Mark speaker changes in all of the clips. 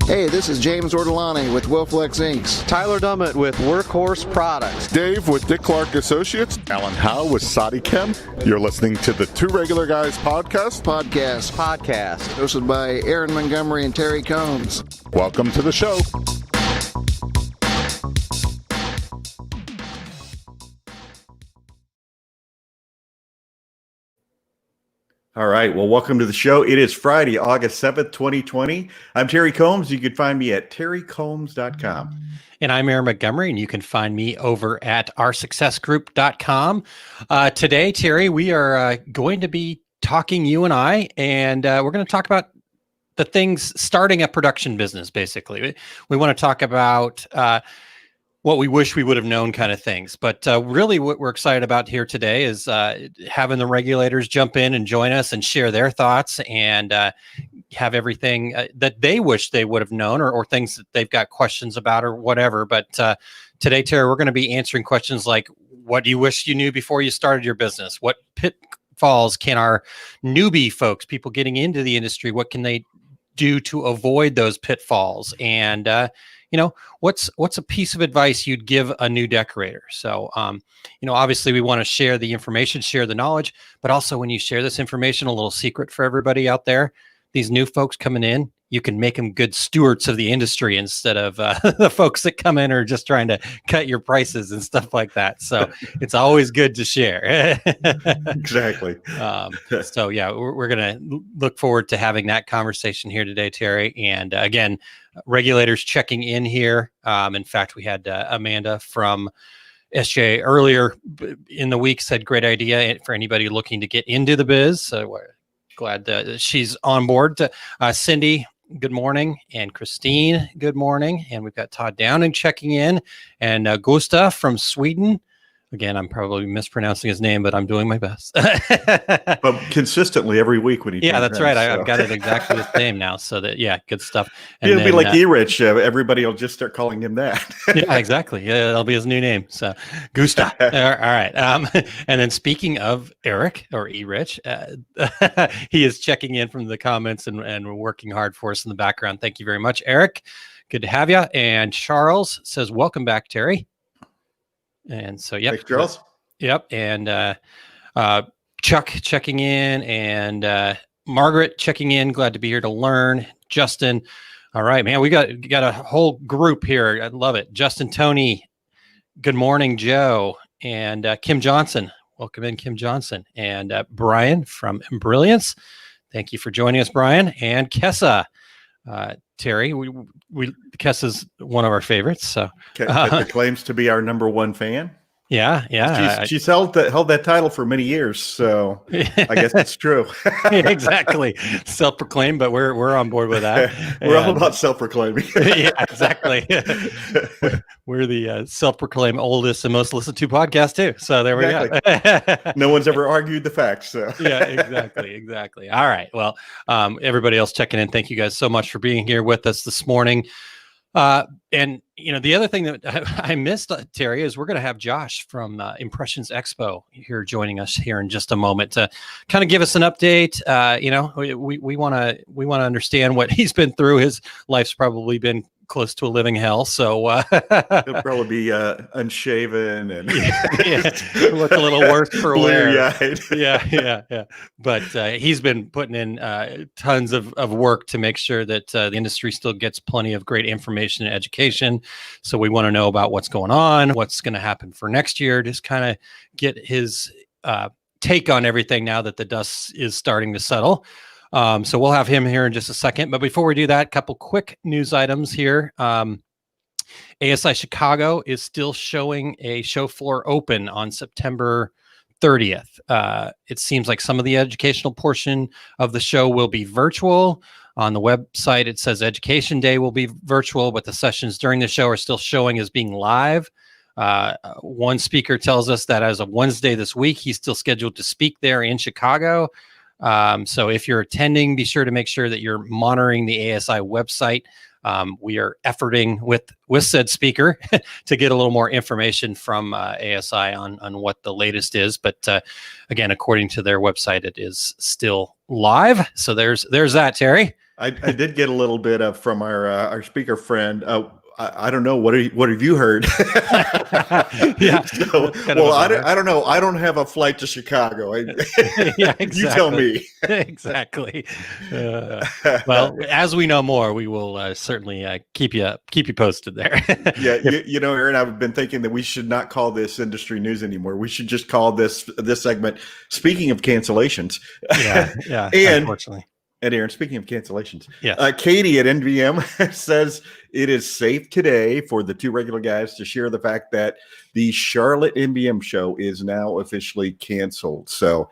Speaker 1: Hey, this is James Ortolani with Wilflex Inks.
Speaker 2: Tyler Dummett with Workhorse Products.
Speaker 3: Dave with Dick Clark Associates. Alan Howe with Sadi Chem. You're listening to the Two Regular Guys podcast.
Speaker 1: Hosted by Aaron Montgomery and Terry Combs.
Speaker 3: Welcome to the show.
Speaker 4: All right. Well, welcome to the show. It is Friday, August 7th, 2020. I'm Terry Combs. You can find me at terrycombs.com.
Speaker 5: And I'm Aaron Montgomery, and you can find me over at oursuccessgroup.com. Today, Terry, we are going to be talking, you and I, and we're going to talk about the things starting a production business, basically. We want to talk about what we wish we would have known kind of things. But really what we're excited about here today is having the regulators jump in and join us and share their thoughts and have everything that they wish they would have known or things that they've got questions about or whatever. But today, Terry, we're going to be answering questions like, what do you wish you knew before you started your business? What pitfalls can our newbie folks, people getting into the industry, what can they do to avoid those pitfalls? And what's a piece of advice you'd give a new decorator? So, obviously we want to share the information, share the knowledge, but also when you share this information, a little secret for everybody out there, these new folks coming in, you can make them good stewards of the industry instead of the folks that come in are just trying to cut your prices and stuff like that. So it's always good to share.
Speaker 4: Exactly.
Speaker 5: So yeah, we're going to look forward to having that conversation here today, Terry. And again, regulators checking in here. In fact, we had Amanda from SJ earlier in the week said, great idea for anybody looking to get into the biz. So we're glad that she's on board. Cindy, good morning. And Christine, good morning. And we've got Todd Downing checking in. And Gustav from Sweden. Again, I'm probably mispronouncing his name, but I'm doing my best.
Speaker 4: But consistently every week when he
Speaker 5: that's right.
Speaker 4: So.
Speaker 5: I've got it exactly the same now. So that, good stuff.
Speaker 4: And it'll be like E-Rich. Everybody will just start calling him that.
Speaker 5: Yeah, exactly. Yeah, that'll be his new name. So Gustav. All right. And then speaking of Eric or E-Rich, he is checking in from the comments and working hard for us in the background. Thank you very much, Eric. Good to have you. And Charles says, welcome back, Terry. And so, yep.
Speaker 4: Thanks, Charles.
Speaker 5: Yep. And Chuck checking in and Margaret checking in. Glad to be here to learn. Justin. All right, man. We got a whole group here. I love it. Justin, Tony. Good morning, Joe. And Kim Johnson. Welcome in, Kim Johnson. And Brian from Brilliance. Thank you for joining us, Brian. And Kessa. Terry, Kessa's one of our favorites. So
Speaker 4: Kessa claims to be our number one fan.
Speaker 5: Yeah.
Speaker 4: She's held that title for many years, so I guess it's true.
Speaker 5: Exactly, self-proclaimed, but we're on board with that.
Speaker 4: We're all about self-proclaiming.
Speaker 5: Yeah, exactly. We're the self-proclaimed oldest and most listened to podcast too. So there we go.
Speaker 4: No one's ever argued the facts. So.
Speaker 5: Yeah, exactly. All right. Well, everybody else checking in, thank you guys so much for being here with us this morning. And the other thing that I missed, Terry, is we're going to have Josh from Impressions Expo here joining us here in just a moment to kind of give us an update. We want to understand what he's been through. His life's probably been close to a living hell. So
Speaker 4: he'll probably be unshaven and
Speaker 5: look a little worse for wear. Yeah. But he's been putting in tons of work to make sure that the industry still gets plenty of great information and education. So we want to know about what's going on, what's going to happen for next year, just kind of get his take on everything now that the dust is starting to settle. So we'll have him here in just a second. But before we do that, a couple quick news items here. ASI Chicago is still showing a show floor open on September 30th. It seems like some of the educational portion of the show will be virtual. On the website, it says Education Day will be virtual, but the sessions during the show are still showing as being live. One speaker tells us that as of Wednesday this week, he's still scheduled to speak there in Chicago. So if you're attending, be sure to make sure that you're monitoring the ASI website. We are efforting with said speaker to get a little more information from ASI on what the latest is. But again, according to their website, it is still live. So there's that, Terry.
Speaker 4: I did get a little bit of from our speaker friend. I don't know. What have you heard?
Speaker 5: Yeah.
Speaker 4: So, well, I don't know. I don't have a flight to Chicago.
Speaker 5: Yeah, exactly.
Speaker 4: You tell me.
Speaker 5: Exactly. Well, as we know more, we will certainly keep you posted there.
Speaker 4: Yeah, you know, Aaron, I've been thinking that we should not call this industry news anymore. We should just call this segment "Speaking of cancellations."
Speaker 5: Yeah. Unfortunately.
Speaker 4: And Aaron, speaking of cancellations,
Speaker 5: yes.
Speaker 4: Katie at NVM says it is safe today for the two regular guys to share the fact that the Charlotte NVM show is now officially canceled. So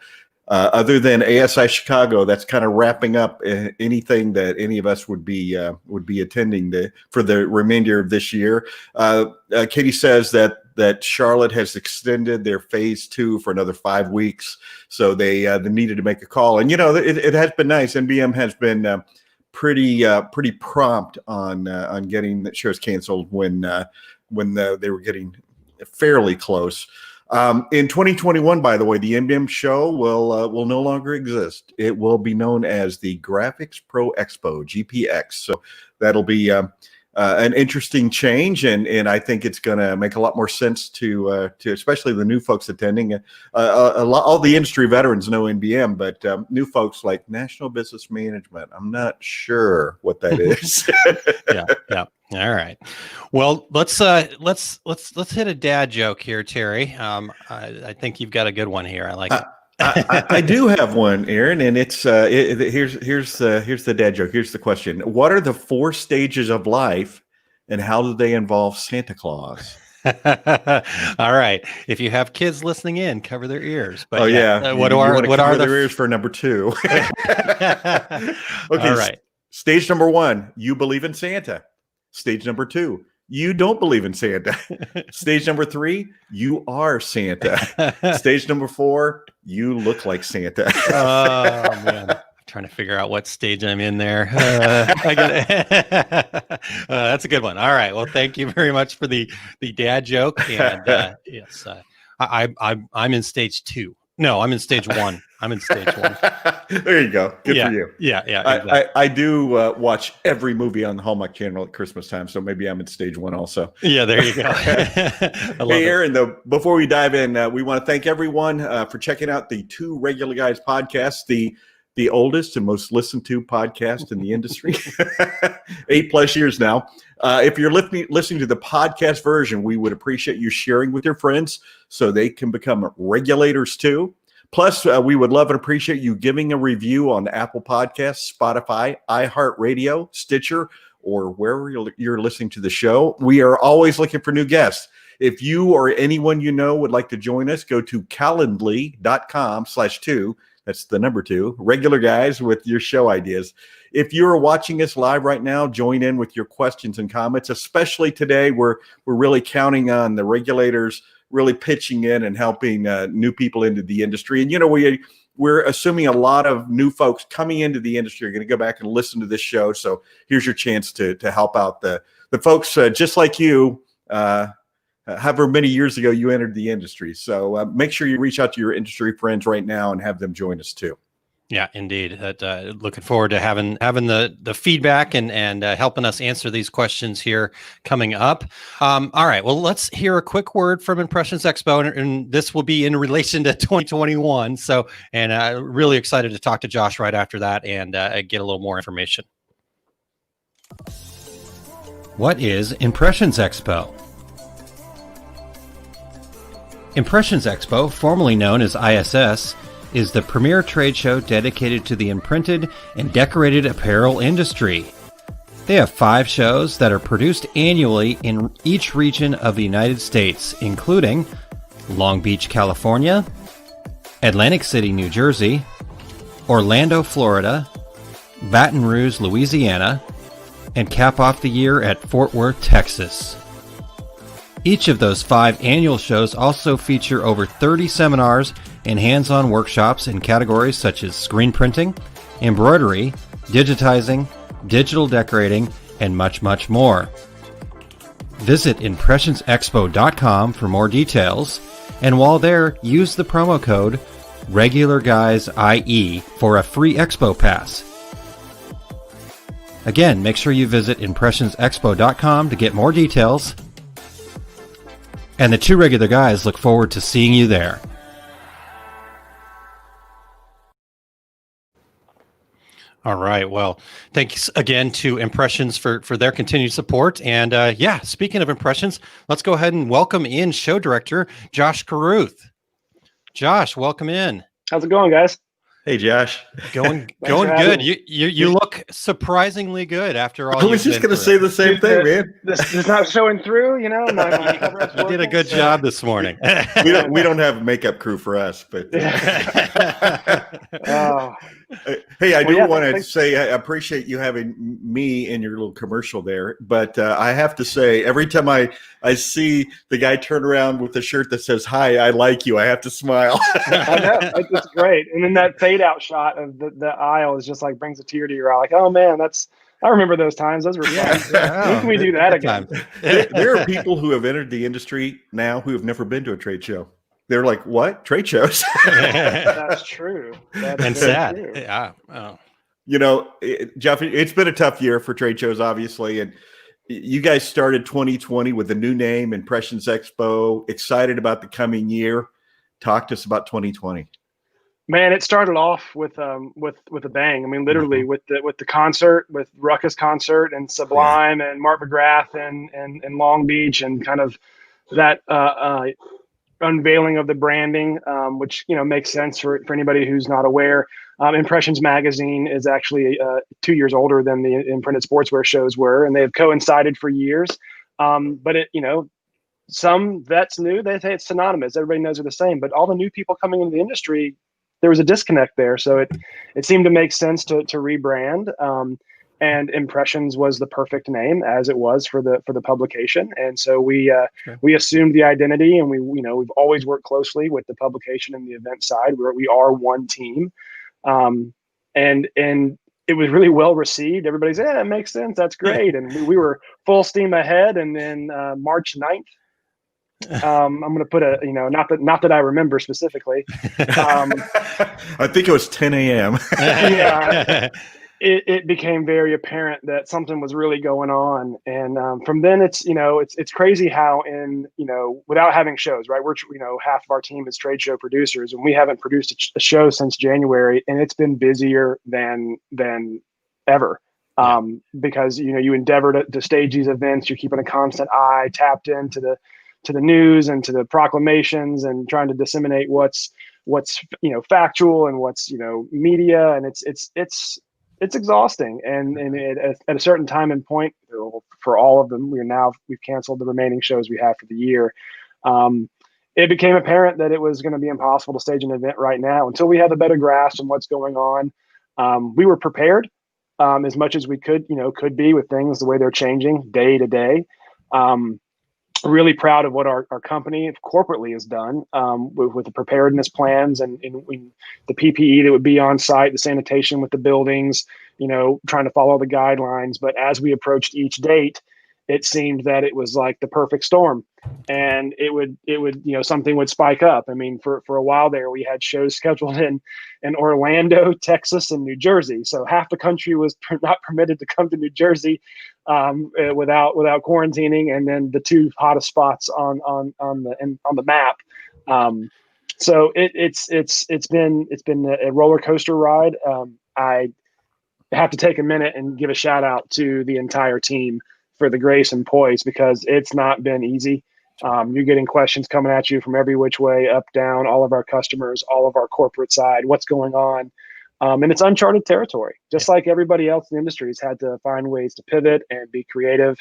Speaker 4: other than ASI Chicago, that's kind of wrapping up anything that any of us would be attending for the remainder of this year. Katie says that Charlotte has extended their phase 2 for another 5 weeks. So they needed to make a call. And, you know, it has been nice. NBM has been pretty prompt on getting the shows canceled when they were getting fairly close. In 2021, by the way, the NBM show will no longer exist. It will be known as the Graphics Pro Expo, GPX. So that'll be an interesting change, and I think it's going to make a lot more sense to especially the new folks attending. All the industry veterans know NBM, but new folks like National Business Management, I'm not sure what that is.
Speaker 5: Yeah. All right. Well, let's hit a dad joke here, Terry. I think you've got a good one here. I like it.
Speaker 4: I do have one, Aaron, and it's here's the dad joke. Here's the question: what are the 4 stages of life, and how do they involve Santa Claus?
Speaker 5: All right. If you have kids listening in, cover their ears. But what are
Speaker 4: their ears for number 2? Okay.
Speaker 5: All right.
Speaker 4: Stage number 1: you believe in Santa. Stage number 2: you don't believe in Santa. Stage number 3: you are Santa. Stage number 4: you look like Santa.
Speaker 5: Oh man, I'm trying to figure out what stage I'm in there. I get it. That's a good one. All right. Well, thank you very much for the dad joke. And yes, I'm in stage 2. No, I'm in stage 1. I'm in stage 1.
Speaker 4: There you go. Good for you.
Speaker 5: Yeah. Exactly.
Speaker 4: I do watch every movie on the Hallmark Channel at Christmas time, so maybe I'm in stage 1 also.
Speaker 5: Yeah, there you go.
Speaker 4: Hey, Aaron, though, before we dive in, we want to thank everyone for checking out the Two Regular Guys podcast, the oldest and most listened to podcast in the industry, 8+ years now. If you're listening to the podcast version, we would appreciate you sharing with your friends so they can become regulators too. Plus, we would love and appreciate you giving a review on Apple Podcasts, Spotify, iHeartRadio, Stitcher, or wherever you're listening to the show. We are always looking for new guests. If you or anyone you know would like to join us, go to calendly.com/2. That's the number 2, regular guys with your show ideas. If you're watching us live right now, join in with your questions and comments, especially today. We're really counting on the regulators really pitching in and helping new people into the industry. And, you know, we're assuming a lot of new folks coming into the industry are going to go back and listen to this show. So here's your chance to help out the folks just like you, however many years ago you entered the industry. So make sure you reach out to your industry friends right now and have them join us too.
Speaker 5: Yeah, indeed. Looking forward to having the feedback and helping us answer these questions here coming up. All right. Well, let's hear a quick word from Impressions Expo, and this will be in relation to 2021. So, and really excited to talk to Josh right after that and get a little more information. What is Impressions Expo? Impressions Expo, formerly known as ISS, is the premier trade show dedicated to the imprinted and decorated apparel industry. They have 5 shows that are produced annually in each region of the United States, including Long Beach, California, Atlantic City, New Jersey, Orlando, Florida, Baton Rouge, Louisiana, and cap off the year at Fort Worth, Texas. Each of those 5 annual shows also feature over 30 seminars and hands-on workshops in categories such as screen printing, embroidery, digitizing, digital decorating, and much, much more. Visit impressionsexpo.com for more details, and while there, use the promo code REGULARGUYSIE for a free expo pass. Again, make sure you visit impressionsexpo.com to get more details. And the two regular guys look forward to seeing you there. All right. Well, thanks again to Impressions for their continued support. And speaking of Impressions, let's go ahead and welcome in show director Josh Carruth. Josh, welcome in.
Speaker 6: How's it going, guys?
Speaker 4: Hey, Josh.
Speaker 5: Going good. You look surprisingly good after all.
Speaker 4: I was just going to say the same thing, man.
Speaker 6: This is not showing through, you know.
Speaker 5: You did a good job this morning.
Speaker 4: we don't have a makeup crew for us, but hey, I do want to say I appreciate you having me in your little commercial there. But I have to say, every time I see the guy turn around with a shirt that says "Hi, I like you," I have to smile.
Speaker 6: I know, it's great. And then that fade out shot of the aisle is just like brings a tear to your eye. Like, oh man, I remember those times. Those were fun. When can we do that again?
Speaker 4: There are people who have entered the industry now who have never been to a trade show. They're like, what? Trade shows?
Speaker 6: That's true.
Speaker 5: And sad.
Speaker 6: True.
Speaker 5: Yeah. Oh.
Speaker 4: You know, Jeff, it's been a tough year for trade shows, obviously. And you guys started 2020 with a new name, Impressions Expo. Excited about the coming year. Talk to us about 2020.
Speaker 6: Man, it started off with a bang. I mean, literally with the concert, with Ruckus concert and Sublime and Mark McGrath and Long Beach, and kind of that unveiling of the branding, which makes sense for anybody who's not aware. Impressions Magazine is actually 2 years older than the imprinted sportswear shows were, and they have coincided for years. But some vets knew, they say it's synonymous. Everybody knows they're the same, but all the new people coming into the industry, there was a disconnect there. So it seemed to make sense to rebrand. And Impressions was the perfect name, as it was for the publication. And so we assumed the identity, and we've always worked closely with the publication and the event side, where we are one team. And it was really well received. Everybody said, yeah, it makes sense. That's great. And we were full steam ahead. And then March 9th, I'm going to put not that I remember specifically.
Speaker 4: I think it was 10 a.m.
Speaker 6: Yeah. It became very apparent that something was really going on. And from then it's crazy how without having shows, right? We're, half of our team is trade show producers, and we haven't produced a show since January, and it's been busier than ever. Because, you endeavor to stage these events, you're keeping a constant eye tapped into the news and to the proclamations, and trying to disseminate what's factual and what's media, and it's exhausting. And at a certain time and point for all of them, we've canceled the remaining shows we have for the year. It became apparent that it was going to be impossible to stage an event right now until we have a better grasp on what's going on. We were prepared as much as we could be, with things the way they're changing day to day. Really proud of what our company corporately has done with the preparedness plans and the PPE that would be on site, the sanitation with the buildings, trying to follow the guidelines. But as we approached each date, it seemed that it was like the perfect storm, and it would something would spike up. I mean, for a while there, we had shows scheduled in Orlando, Texas, and New Jersey. So half the country was not permitted to come to New Jersey without quarantining, and then the two hottest spots on the map. So it's been a roller coaster ride. I have to take a minute and give a shout out to the entire team for the grace and poise, because it's not been easy. You're getting questions coming at you from every which way, up, down, all of our customers, all of our corporate side, what's going on. And it's uncharted territory, just like everybody else in the industry has had to find ways to pivot and be creative.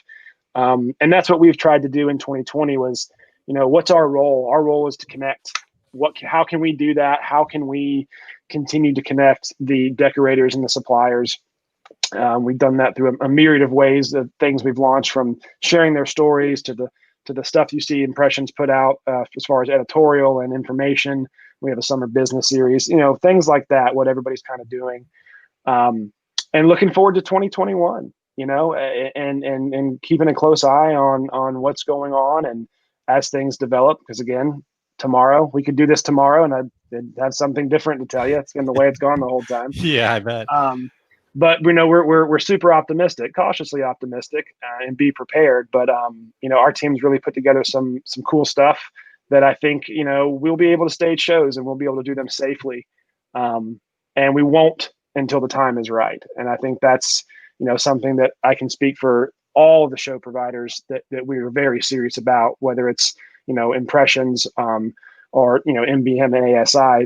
Speaker 6: And that's what we've tried to do in 2020 was, what's our role? Our role is to connect. How can we do that? How can we continue to connect the decorators and the suppliers? We've done that through a myriad of ways, of things we've launched, from sharing their stories to the stuff you see Impressions put out as far as editorial and information. We have a summer business series, things like that, what everybody's kind of doing. And looking forward to 2021, and keeping a close eye on what's going on, and as things develop, because again, tomorrow, we could do this tomorrow and I'd have something different to tell you. It's been the way it's gone the whole time.
Speaker 5: Yeah, I bet.
Speaker 6: but we know we're super optimistic, cautiously optimistic, and be prepared. But our team's really put together some cool stuff that I think we'll be able to stage shows and we'll be able to do them safely, and we won't until the time is right. And I think that's something that I can speak for all of the show providers that we are very serious about, whether it's Impressions or MBM and ASI.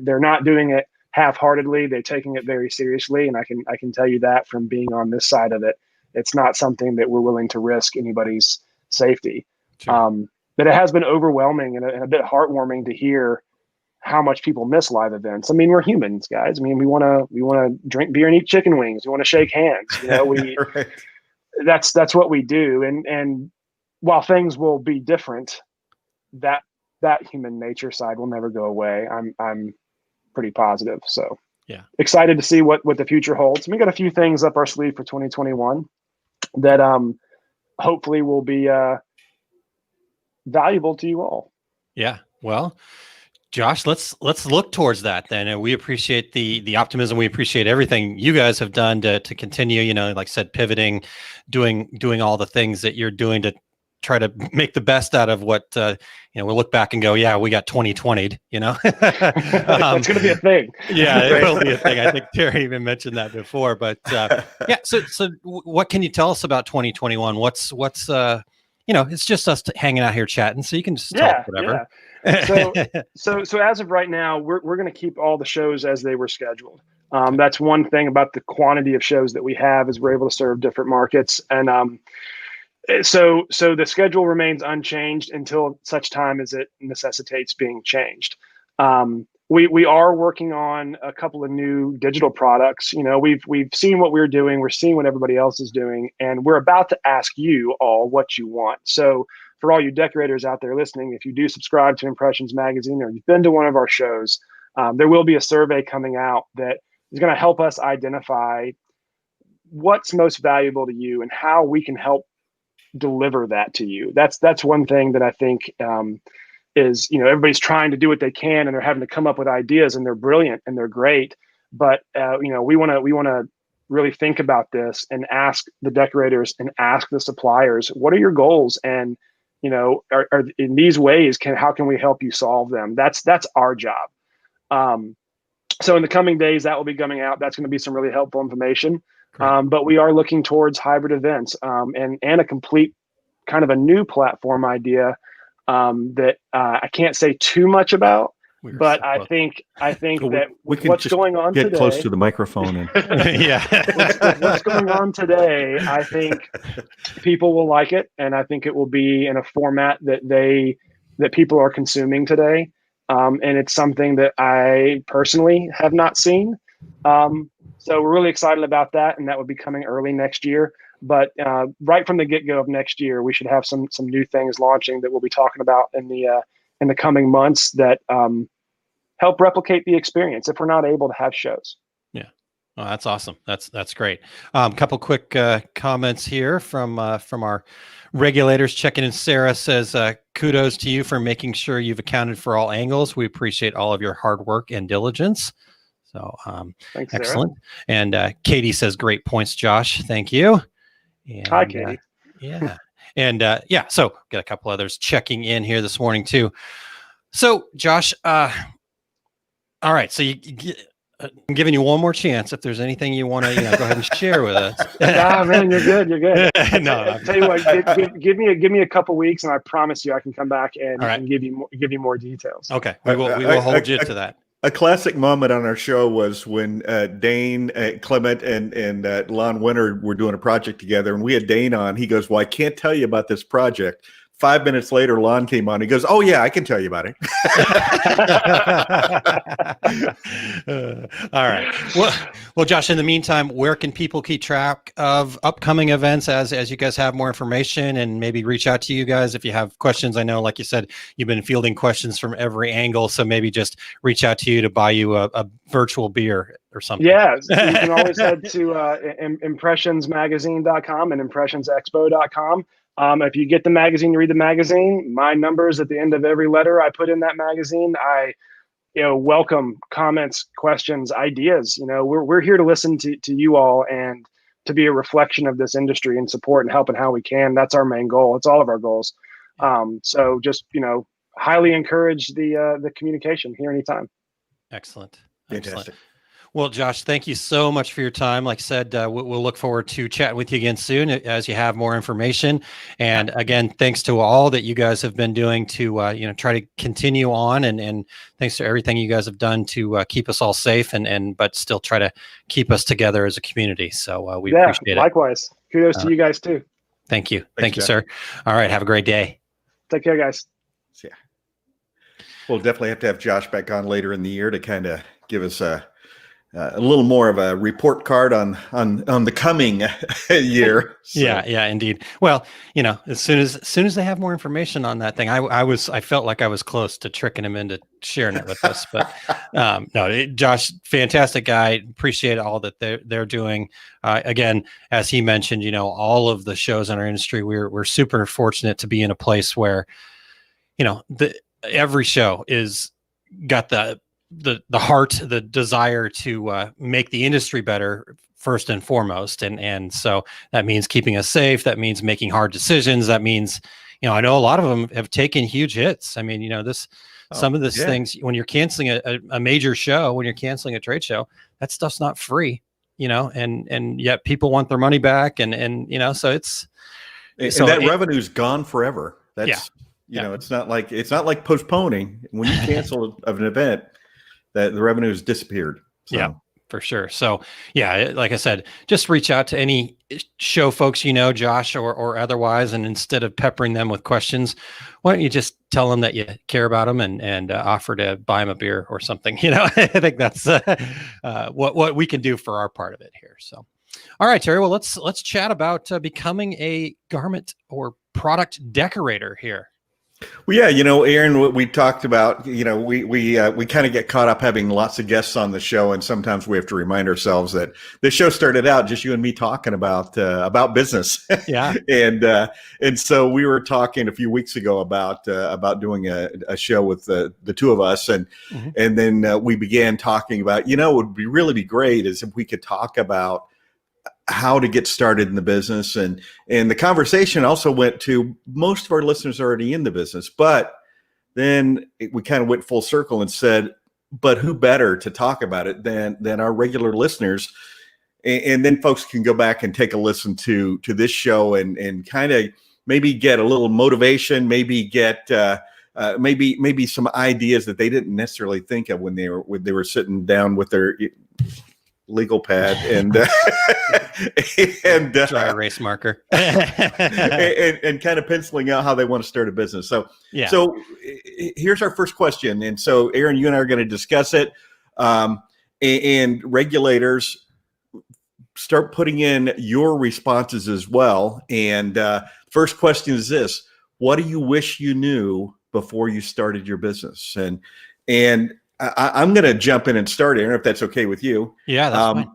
Speaker 6: They're not doing it half-heartedly. They're taking it very seriously, and I can tell you that from being on this side of it. It's not something that we're willing to risk anybody's safety.
Speaker 5: Sure.
Speaker 6: But it has been overwhelming and a bit heartwarming to hear how much people miss live events. I mean, we're humans, guys. I mean, we want to drink beer and eat chicken wings. We want to shake hands.
Speaker 4: Right.
Speaker 6: That's what we do. And while things will be different, that human nature side will never go away. I'm pretty positive. So
Speaker 5: yeah,
Speaker 6: excited to see what the future holds. We got a few things up our sleeve for 2021 that hopefully will be valuable to you all.
Speaker 5: Yeah. Well, Josh, let's look towards that then. And we appreciate the optimism. We appreciate everything you guys have done to continue, like I said, pivoting, doing all the things that you're doing to try to make the best out of what, we'll look back and go, yeah, we got 2020'd,
Speaker 6: It's going to be a thing.
Speaker 5: Yeah, it will be a thing. I think Terry even mentioned that before, but yeah. So what can you tell us about 2021? What's it's just us hanging out here chatting, so you can just talk whatever.
Speaker 6: Yeah. So as of right now, we're going to keep all the shows as they were scheduled. That's one thing about the quantity of shows that we have is we're able to serve different markets. And so the schedule remains unchanged until such time as it necessitates being changed. We are working on a couple of new digital products. We've seen what we're doing. We're seeing what everybody else is doing, and we're about to ask you all what you want. So for all you decorators out there listening, if you do subscribe to Impressions Magazine or you've been to one of our shows, there will be a survey coming out that is going to help us identify what's most valuable to you and how we can help deliver that to you. That's one thing that I think is, everybody's trying to do what they can and they're having to come up with ideas, and they're brilliant and they're great. But, we want to really think about this and ask the decorators and ask the suppliers, what are your goals? And, are in these ways, how can we help you solve them? That's our job. So in the coming days, that will be coming out. That's going to be some really helpful information. But we are looking towards hybrid events and a complete kind of a new platform idea that I can't say too much about, but I think that what's going on today,
Speaker 4: get close to the microphone and
Speaker 5: yeah,
Speaker 6: what's going on today, I think people will like it, and I think it will be in a format that people are consuming today, and it's something that I personally have not seen. So we're really excited about that, and that will be coming early next year. But right from the get-go of next year, we should have some new things launching that we'll be talking about in the coming months that help replicate the experience if we're not able to have shows.
Speaker 5: Yeah, oh, that's awesome. That's great. Couple quick comments here from our regulators checking in. Sarah says, "Kudos to you for making sure you've accounted for all angles. We appreciate all of your hard work and diligence." So
Speaker 6: thanks,
Speaker 5: excellent. Sarah. And Katie says, "Great points, Josh. Thank you." And,
Speaker 6: hi, Katie.
Speaker 5: Yeah. And so got a couple others checking in here this morning too. So Josh, all right. So I'm giving you one more chance. If there's anything you want to, go ahead and share with us.
Speaker 6: Nah, man, you're good. You're good.
Speaker 5: No,
Speaker 6: I'll tell you what, give me a couple weeks, and I promise you, I can come back and give you more details.
Speaker 5: Okay, we will hold you to that.
Speaker 4: A classic moment on our show was when Dane, Clement, and Lon Winter were doing a project together, and we had Dane on. He goes, "Well, I can't tell you about this project." 5 minutes later, Lon came on. He goes, "Oh yeah, I can tell you about it."
Speaker 5: All right. Well, Josh, in the meantime, where can people keep track of upcoming events as you guys have more information, and maybe reach out to you guys if you have questions? I know, like you said, you've been fielding questions from every angle, so maybe just reach out to you to buy you a virtual beer or something.
Speaker 6: Yeah, you can always head to impressionsmagazine.com and impressionsexpo.com. If you get the magazine, you read the magazine. My numbers at the end of every letter I put in that magazine, I welcome comments, questions, ideas. We're here to listen to you all and to be a reflection of this industry and support and help in how we can. That's our main goal. It's all of our goals. So just, highly encourage the communication here anytime.
Speaker 5: Excellent.
Speaker 4: Fantastic.
Speaker 5: Well, Josh, thank you so much for your time. Like I said, we'll look forward to chatting with you again soon as you have more information. And again, thanks to all that you guys have been doing to, try to continue on. And thanks to everything you guys have done to keep us all safe but still try to keep us together as a community. So we appreciate it.
Speaker 6: Likewise. Kudos to you guys too.
Speaker 5: Thank you.
Speaker 4: Thanks,
Speaker 5: Thank you,
Speaker 4: Jeff.
Speaker 5: sir. All right. Have a great day.
Speaker 6: Take care, guys.
Speaker 4: Yeah. We'll definitely have to have Josh back on later in the year to kind of give us a little more of a report card on the coming year. So.
Speaker 5: Yeah, indeed. Well, as soon as they have more information on that thing, I felt like I was close to tricking him into sharing it with us. But no, Josh, fantastic guy. Appreciate all that they're doing. Again, as he mentioned, all of the shows in our industry, we're super fortunate to be in a place where, every show is got the heart, the desire to make the industry better first and foremost. And so that means keeping us safe. That means making hard decisions. That means, I know a lot of them have taken huge hits. I mean, some of these things, when you're canceling a major show, when you're canceling a trade show, that stuff's not free, and yet people want their money back. And so it's,
Speaker 4: revenue's gone forever. That's, it's not like postponing when you cancel an event. That the revenue has disappeared. So.
Speaker 5: Yeah, for sure. So like I said, just reach out to any show folks, Josh or otherwise. And instead of peppering them with questions, why don't you just tell them that you care about them and offer to buy them a beer or something? I think that's what we can do for our part of it here. So, all right, Terry, well, let's chat about becoming a garment or product decorator here.
Speaker 4: Well, yeah, Aaron, what we talked about, we kind of get caught up having lots of guests on the show, and sometimes we have to remind ourselves that the show started out just you and me talking about business.
Speaker 5: Yeah.
Speaker 4: and so we were talking a few weeks ago about doing a show with the two of us, and then we began talking about, what would really be great is if we could talk about how to get started in the business. And the conversation also went to most of our listeners are already in the business, but then we kind of went full circle and said, but who better to talk about it than our regular listeners? And then folks can go back and take a listen to this show and kind of maybe get a little motivation, maybe get maybe some ideas that they didn't necessarily think of when they were sitting down with their legal pad and
Speaker 5: dry erase marker
Speaker 4: and kind of penciling out how they want to start a business. So here's our first question. And so Aaron, you and I are going to discuss it. And regulators, start putting in your responses as well. And first question is this: what do you wish you knew before you started your business? And I'm going to jump in and start, Aaron, if that's okay with you.
Speaker 5: Yeah, that's fine.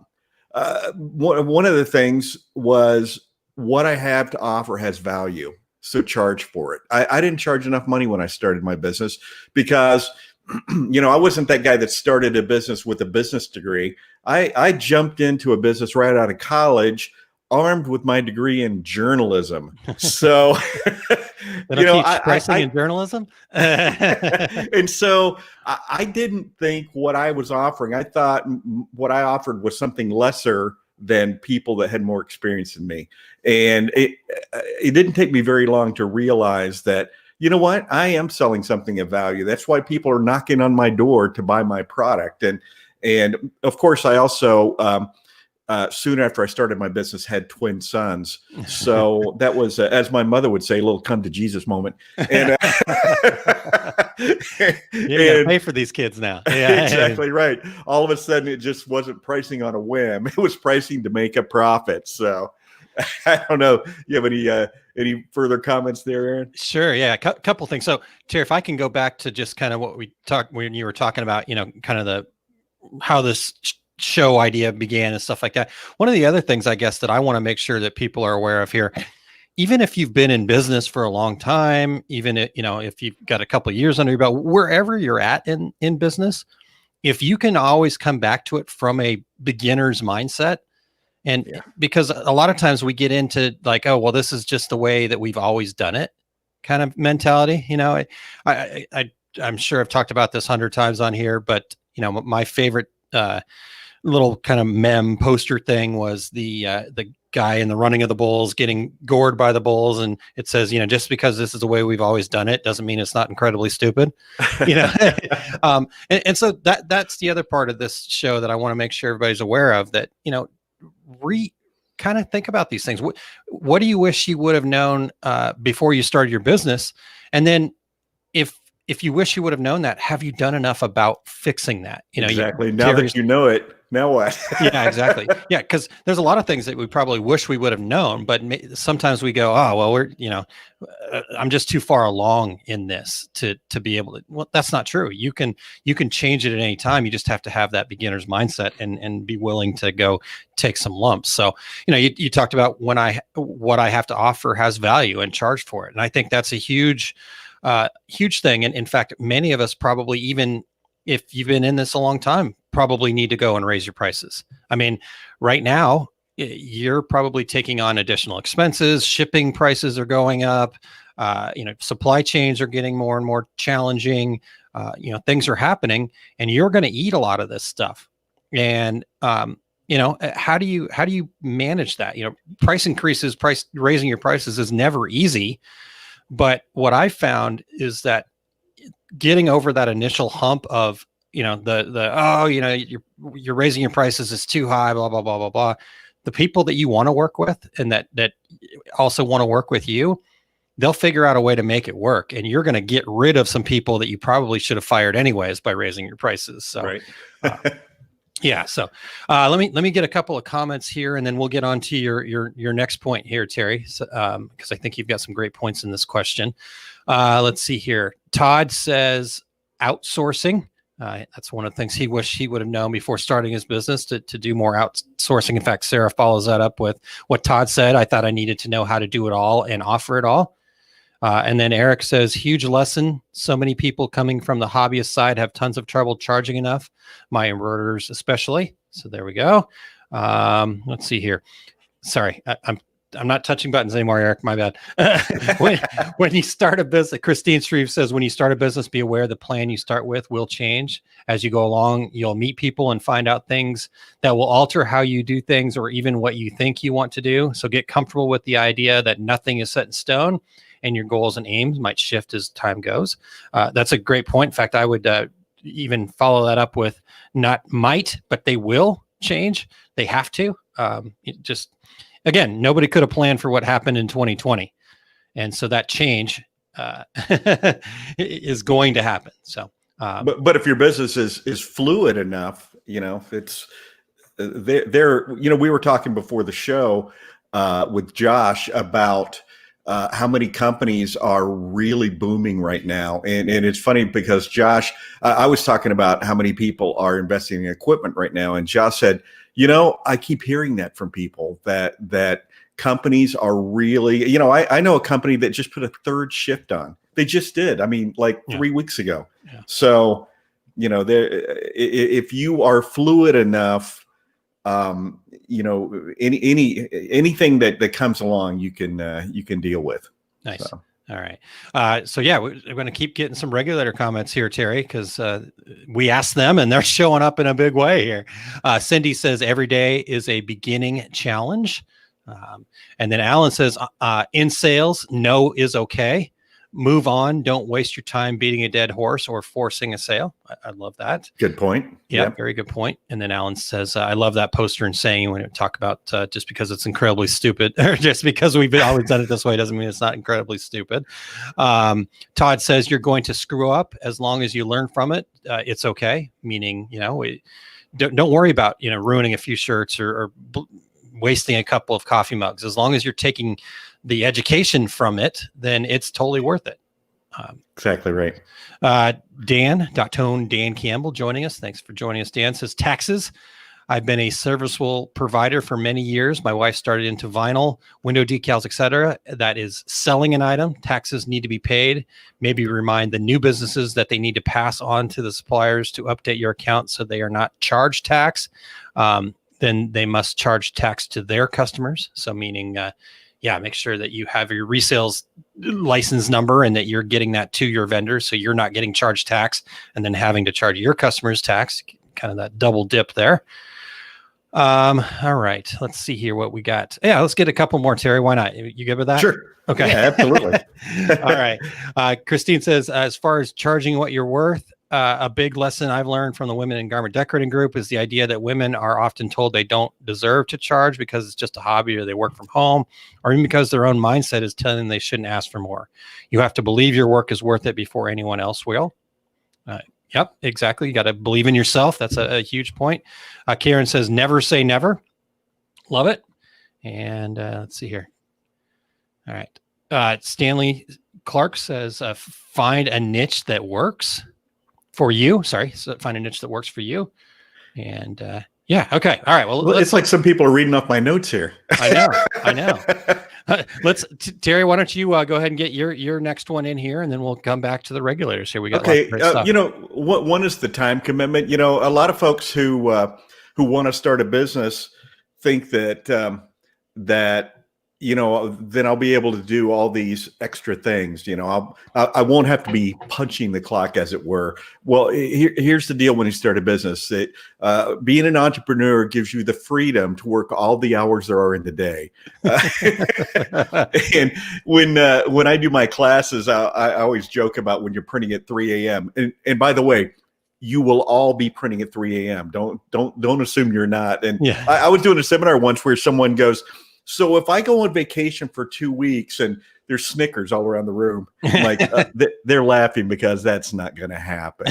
Speaker 4: One of the things was what I have to offer has value, so charge for it. I didn't charge enough money when I started my business because, I wasn't that guy that started a business with a business degree. I jumped into a business right out of college, armed with my degree in journalism. So,
Speaker 5: pricing in journalism.
Speaker 4: And so I didn't think what I was offering. I thought what I offered was something lesser than people that had more experience than me. And it didn't take me very long to realize that, what? I am selling something of value. That's why people are knocking on my door to buy my product. And of course, I also, soon after I started my business, had twin sons. So that was, as my mother would say, a little come to Jesus moment. And
Speaker 5: you gotta pay for these kids now. Yeah,
Speaker 4: exactly right. All of a sudden, it just wasn't pricing on a whim. It was pricing to make a profit. So I don't know. You have any further comments there, Aaron?
Speaker 5: Sure. Yeah. A couple things. So, Terry, if I can go back to just kind of what we talked when you were talking about, kind of how this show idea began and stuff like that. One of the other things, I guess, that I want to make sure that people are aware of here, even if you've been in business for a long time, even if, if you've got a couple of years under your belt, wherever you're at in business, if you can always come back to it from a beginner's mindset, and because a lot of times we get into like, oh, well, this is just the way that we've always done it kind of mentality. I'm sure I've talked about this 100 times on here, but my favorite little kind of meme poster thing was the guy in the running of the bulls getting gored by the bulls, and it says, just because this is the way we've always done it doesn't mean it's not incredibly stupid. And so that's the other part of this show that I want to make sure everybody's aware of, that kind of think about these things. What do you wish you would have known before you started your business? And then if you wish you would have known that, have you done enough about fixing that?
Speaker 4: Exactly. Now that you know it, now what?
Speaker 5: Yeah, exactly. Yeah, because there's a lot of things that we probably wish we would have known, but sometimes we go, oh, well, I'm just too far along in this to be able to. Well, that's not true. You can change it at any time. You just have to have that beginner's mindset and be willing to go take some lumps. So, you talked about what I have to offer has value and charge for it, and I think that's a huge thing. And in fact, many of us probably, even if you've been in this a long time, probably need to go and raise your prices. I mean, right now, you're probably taking on additional expenses. Shipping prices are going up. Supply chains are getting more and more challenging. Things are happening, and you're going to eat a lot of this stuff. And how do you manage that? Raising your prices is never easy. But what I found is that getting over that initial hump of, you're raising your prices, is too high, blah, blah, blah, blah, blah. The people that you want to work with and that also want to work with you, they'll figure out a way to make it work. And you're going to get rid of some people that you probably should have fired anyways by raising your prices. So,
Speaker 4: right.
Speaker 5: Yeah. So let me get a couple of comments here, and then we'll get on to your next point here, Terry, because I think you've got some great points in this question. Let's see here. Todd says outsourcing. That's one of the things he wished he would have known before starting his business, to do more outsourcing. In fact, Sarah follows that up with what Todd said. I thought I needed to know how to do it all and offer it all. And then Eric says, huge lesson. So many people coming from the hobbyist side have tons of trouble charging enough, my embroiderers especially. So there we go. Let's see here. Sorry, I'm not touching buttons anymore, Eric. My bad. when you start a business, Christine Shreve says, when you start a business, be aware the plan you start with will change as you go along. You'll meet people and find out things that will alter how you do things, or even what you think you want to do. So get comfortable with the idea that nothing is set in stone, and your goals and aims might shift as time goes. That's a great point. In fact, I would even follow that up with not might, but they will change. They have to. Again, nobody could have planned for what happened in 2020. And so that change is going to happen. So,
Speaker 4: but if your business is fluid enough, it's there. We were talking before the show with Josh about how many companies are really booming right now. And it's funny because Josh, I was talking about how many people are investing in equipment right now. And Josh said, I keep hearing that from people that companies are really, I know a company that just put a third shift on. They just did. I mean, 3 weeks ago. Yeah. So, if you are fluid enough, anything that comes along, you can deal with.
Speaker 5: Nice. So. All right. So yeah, we're going to keep getting some regulator comments here, Terry, because we asked them and they're showing up in a big way here. Cindy says every day is a beginning challenge. And then Alan says in sales, no is okay. Move on. Don't waste your time beating a dead horse or forcing a sale. I love that.
Speaker 4: Good point.
Speaker 5: Yeah, very good point. And then Alan says, I love that poster and saying when you talk about just because it's incredibly stupid, or just because we've always done it this way doesn't mean it's not incredibly stupid. Todd says you're going to screw up as long as you learn from it. It's okay. Meaning, don't worry about, ruining a few shirts or wasting a couple of coffee mugs. As long as you're taking the education from it, then it's totally worth it.
Speaker 4: Exactly right.
Speaker 5: Dan Campbell joining us. Thanks for joining us, Dan. Says taxes. I've been a serviceable provider for many years. My wife started into vinyl, window decals, etc. That is selling an item. Taxes need to be paid. Maybe remind the new businesses that they need to pass on to the suppliers to update your account so they are not charged tax. Then they must charge tax to their customers. So meaning, make sure that you have your resales license number and that you're getting that to your vendor so you're not getting charged tax and then having to charge your customers tax. Kind of that double dip there. All right, let's see here what we got. Yeah, let's get a couple more, Terry. Why not? You good with that?
Speaker 4: Sure.
Speaker 5: Okay.
Speaker 4: Yeah, absolutely.
Speaker 5: All right. Christine says, as far as charging what you're worth, a big lesson I've learned from the Women in Garment Decorating group is the idea that women are often told they don't deserve to charge because it's just a hobby or they work from home, or even because their own mindset is telling them they shouldn't ask for more. You have to believe your work is worth it before anyone else will. Yep, exactly. You got to believe in yourself. That's a huge point. Karen says, never say never. Love it. And let's see here. All right. Stanley Clark says, find a niche that works for you. Sorry. So find a niche that works for you. And okay. All right. Well,
Speaker 4: it's like some people are reading off my notes here.
Speaker 5: I know. Terry, why don't you go ahead and get your next one in here, and then we'll come back to the regulators here. We got
Speaker 4: okay.
Speaker 5: stuff.
Speaker 4: One is the time commitment. A lot of folks who want to start a business think that then I'll be able to do all these extra things. I won't have to be punching the clock, as it were. Well, here's the deal when you start a business. Being an entrepreneur gives you the freedom to work all the hours there are in the day. And when I do my classes, I always joke about when you're printing at 3 a.m. And by the way, you will all be printing at 3 a.m. Don't assume you're not. And I was doing a seminar once where someone goes, so if I go on vacation for 2 weeks and there's Snickers all around the room, I'm like, they're laughing because that's not going to happen.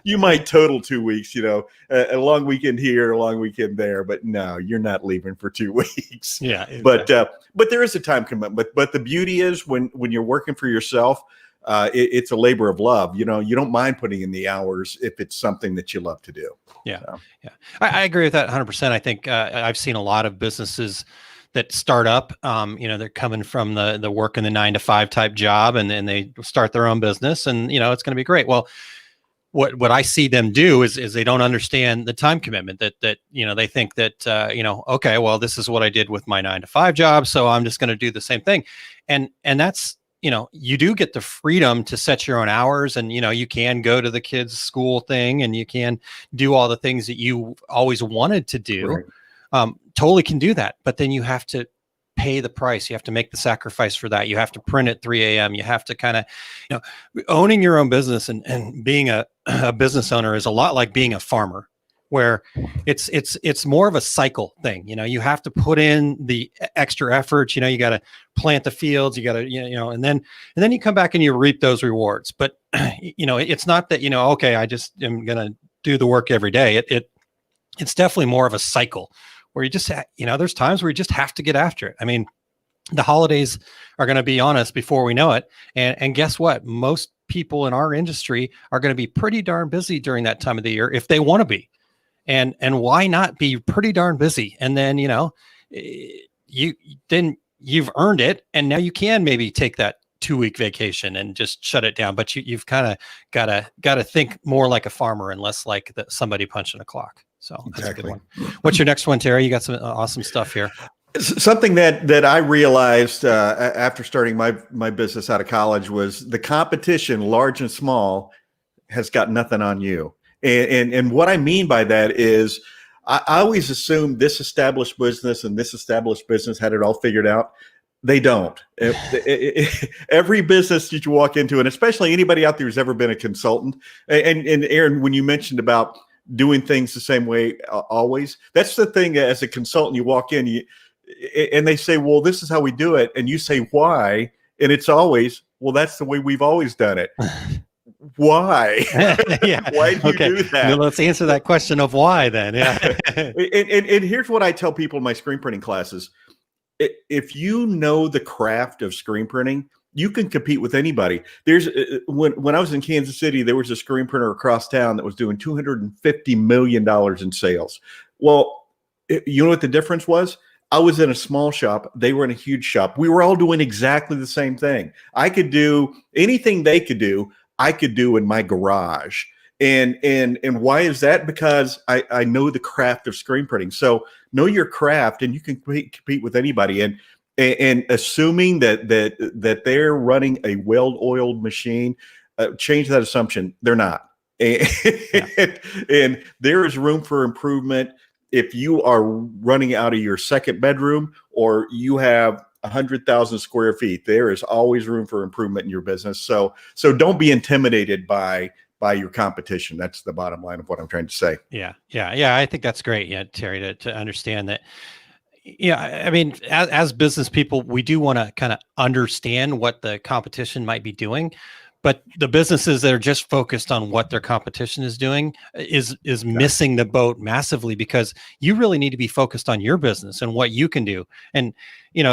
Speaker 4: You might total 2 weeks, a long weekend here, a long weekend there, but no, you're not leaving for 2 weeks.
Speaker 5: Yeah. Exactly.
Speaker 4: But there is a time commitment. But the beauty is when you're working for yourself, it's a labor of love. You don't mind putting in the hours if it's something that you love to do.
Speaker 5: Yeah. So. Yeah. I agree with that 100%. I think I've seen a lot of businesses that start up, they're coming from the work in the 9-to-5 type job, and then they start their own business, and, it's going to be great. Well, what I see them do is they don't understand the time commitment that they think that, okay, well, this is what I did with my 9-to-5 job, so I'm just going to do the same thing. And that's, you do get the freedom to set your own hours, and, you can go to the kids' school thing, and you can do all the things that you always wanted to do. Right. Totally can do that. But then you have to pay the price. You have to make the sacrifice for that. You have to print at 3 a.m. You have to kind of, owning your own business and being a business owner is a lot like being a farmer, where it's more of a cycle thing. You have to put in the extra effort. You got to plant the fields. You got to, and then you come back and you reap those rewards. But it's not that okay, I just am gonna do the work every day. It's definitely more of a cycle where you just there's times where you just have to get after it. I mean, the holidays are going to be on us before we know it, and guess what? Most people in our industry are going to be pretty darn busy during that time of the year if they want to be. And why not be pretty darn busy? And then, you've earned it. And now you can maybe take that 2-week vacation and just shut it down. But you've kind of got to think more like a farmer and less like somebody punching a clock. So that's
Speaker 4: exactly.
Speaker 5: A good one. What's your next one, Terry? You got some awesome stuff here.
Speaker 4: Something that I realized after starting my business out of college was the competition, large and small, has got nothing on you. And what I mean by that is I always assumed this established business and this established business had it all figured out. They don't. Every business that you walk into, and especially anybody out there who's ever been a consultant, and Aaron, when you mentioned about doing things the same way always, that's the thing. As a consultant, you walk in and they say, well, this is how we do it. And you say, why? And it's always, well, that's the way we've always done it. Why?
Speaker 5: Yeah.
Speaker 4: Why do you do that?
Speaker 5: Well, let's answer that question of why then. Yeah.
Speaker 4: and here's what I tell people in my screen printing classes. If you know the craft of screen printing, you can compete with anybody. There's when I was in Kansas City, there was a screen printer across town that was doing $250 million in sales. Well, you know what the difference was? I was in a small shop. They were in a huge shop. We were all doing exactly the same thing. I could do anything they could do. I could do in my garage. And why is that? Because I know the craft of screen printing. So know your craft, and you can compete with anybody. And assuming that they're running a well-oiled machine, change that assumption. They're not. And there is room for improvement. If you are running out of your second bedroom, or you have 100,000 square feet, there is always room for improvement in your business. So don't be intimidated by your competition. That's the bottom line of what I'm trying to say.
Speaker 5: Yeah. I think that's great. Yeah, Terry, to understand that. Yeah, I mean, as business people, we do want to kind of understand what the competition might be doing, but the businesses that are just focused on what their competition is doing is missing the boat massively, because you really need to be focused on your business and what you can do. And,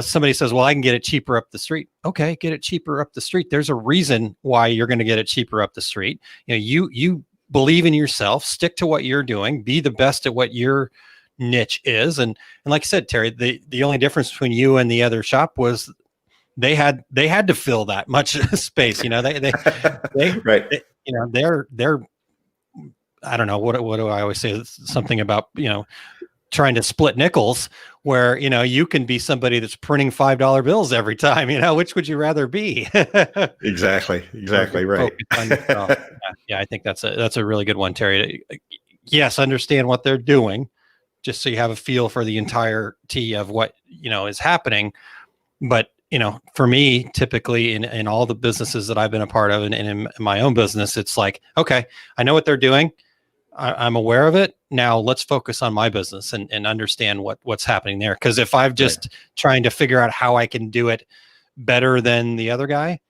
Speaker 5: somebody says, well, I can get it cheaper up the street. Okay, get it cheaper up the street. There's a reason why you're going to get it cheaper up the street. You believe in yourself, stick to what you're doing, be the best at what your niche is. And like I said, Terry, the only difference between you and the other shop was they had to fill that much space. They
Speaker 4: right.
Speaker 5: They're I don't know, what do I always say? Something about, trying to split nickels, where, you can be somebody that's printing $5 bills every time. Which would you rather be?
Speaker 4: Exactly right.
Speaker 5: Yeah, I think that's a really good one, Terry. Yes, understand what they're doing, just so you have a feel for the entirety of what, is happening. But, for me, typically in all the businesses that I've been a part of, and in my own business, it's like, okay, I know what they're doing. I'm aware of it. Now let's focus on my business and understand what's happening there. Because if I'm just trying to figure out how I can do it better than the other guy,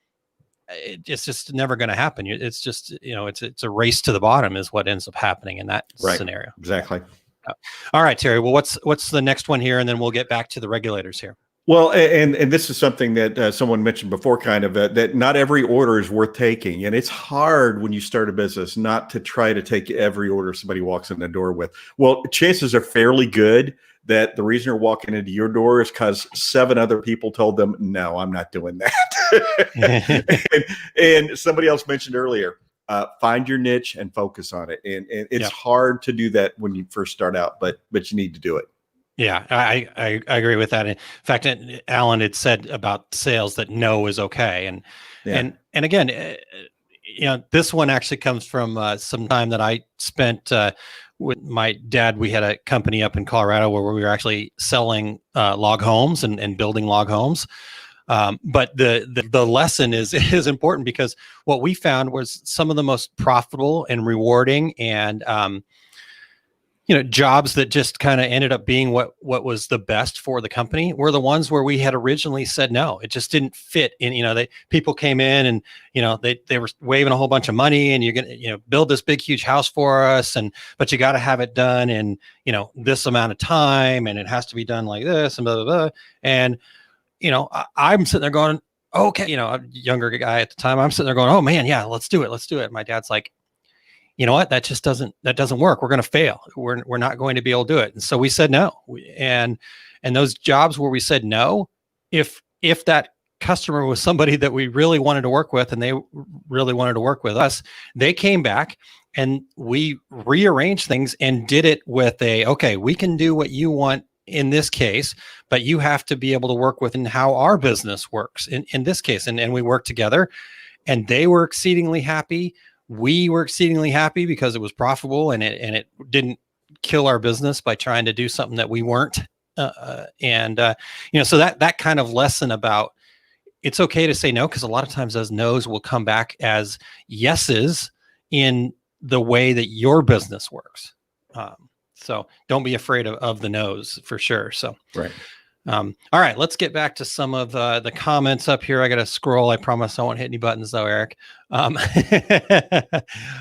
Speaker 5: it's just never going to happen. It's just, it's a race to the bottom is what ends up happening in that scenario.
Speaker 4: Exactly.
Speaker 5: All right, Terry. Well, what's the next one here? And then we'll get back to the regulators here.
Speaker 4: Well, and this is something that someone mentioned before, kind of that not every order is worth taking. And it's hard when you start a business not to try to take every order somebody walks in the door with. Well, chances are fairly good that the reason you're walking into your door is because 7 other people told them, no, I'm not doing that. and somebody else mentioned earlier, find your niche and focus on it. And it's hard to do that when you first start out, but you need to do it.
Speaker 5: Yeah, I agree with that. In fact, Alan had said about sales that no is okay. And again, this one actually comes from some time that I spent with my dad. We had a company up in Colorado where we were actually selling log homes and building log homes. But the lesson is important, because what we found was some of the most profitable and rewarding and jobs that just kind of ended up being what was the best for the company were the ones where we had originally said no. It just didn't fit in. People came in and they were waving a whole bunch of money, and you're gonna build this big huge house for us, but you got to have it done in this amount of time, and it has to be done like this, and blah blah blah. And I'm sitting there going, okay, a younger guy at the time, I'm sitting there going, oh man, yeah, let's do it. My dad's like, you know what? That doesn't work. We're going to fail. We're not going to be able to do it. And so we said no. And those jobs where we said no, if that customer was somebody that we really wanted to work with and they really wanted to work with us, they came back and we rearranged things and did it with okay, we can do what you want in this case, but you have to be able to work within how our business works in this case. And we worked together, and they were exceedingly happy. We were exceedingly happy because it was profitable, and it didn't kill our business by trying to do something that we weren't. So that kind of lesson about it's okay to say no, because a lot of times those no's will come back as yeses in the way that your business works. So don't be afraid of the no's, for sure. So
Speaker 4: right.
Speaker 5: All right, let's get back to some of the comments up here. I got to scroll. I promise I won't hit any buttons though, Eric.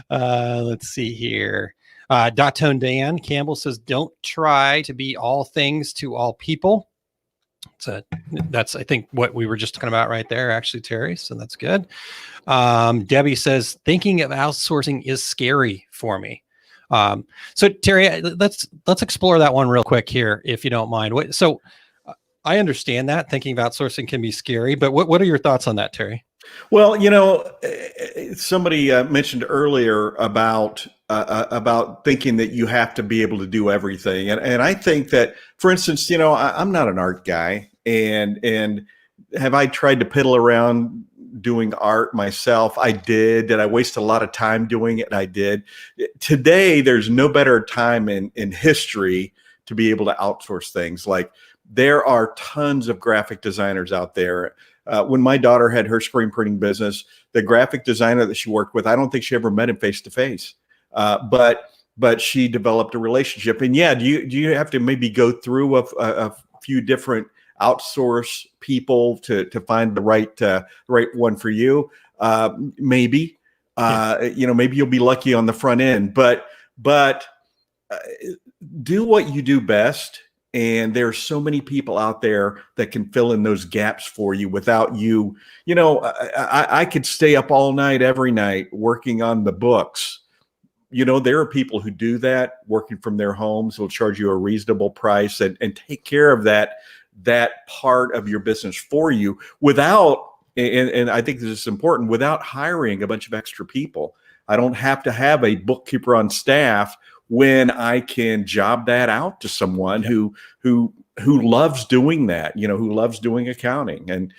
Speaker 5: Let's see here. Dotone Dan Campbell says, don't try to be all things to all people. That's I think what we were just talking about right there, actually, Terry. So that's good. Debbie says thinking of outsourcing is scary for me. So Terry, let's explore that one real quick here, if you don't mind. So I understand that thinking of outsourcing can be scary, but what are your thoughts on that, Terry?
Speaker 4: Well, somebody mentioned earlier about thinking that you have to be able to do everything, and I think that, for instance, I'm not an art guy, and have I tried to piddle around doing art myself? I did. Did I waste a lot of time doing it? I did. Today, there's no better time in history to be able to outsource things. Like, there are tons of graphic designers out there. When my daughter had her screen printing business, the graphic designer that she worked with, I don't think she ever met him face to face, but she developed a relationship. And yeah, do you have to maybe go through a few different outsource people to find the right one for you? Maybe, maybe you'll be lucky on the front end, but do what you do best. And there are so many people out there that can fill in those gaps for you without you. I could stay up all night, every night, working on the books. There are people who do that, working from their homes, will charge you a reasonable price and take care of that part of your business for you without, and I think this is important, without hiring a bunch of extra people. I don't have to have a bookkeeper on staff when I can job that out to someone who loves doing that, who loves doing accounting. And,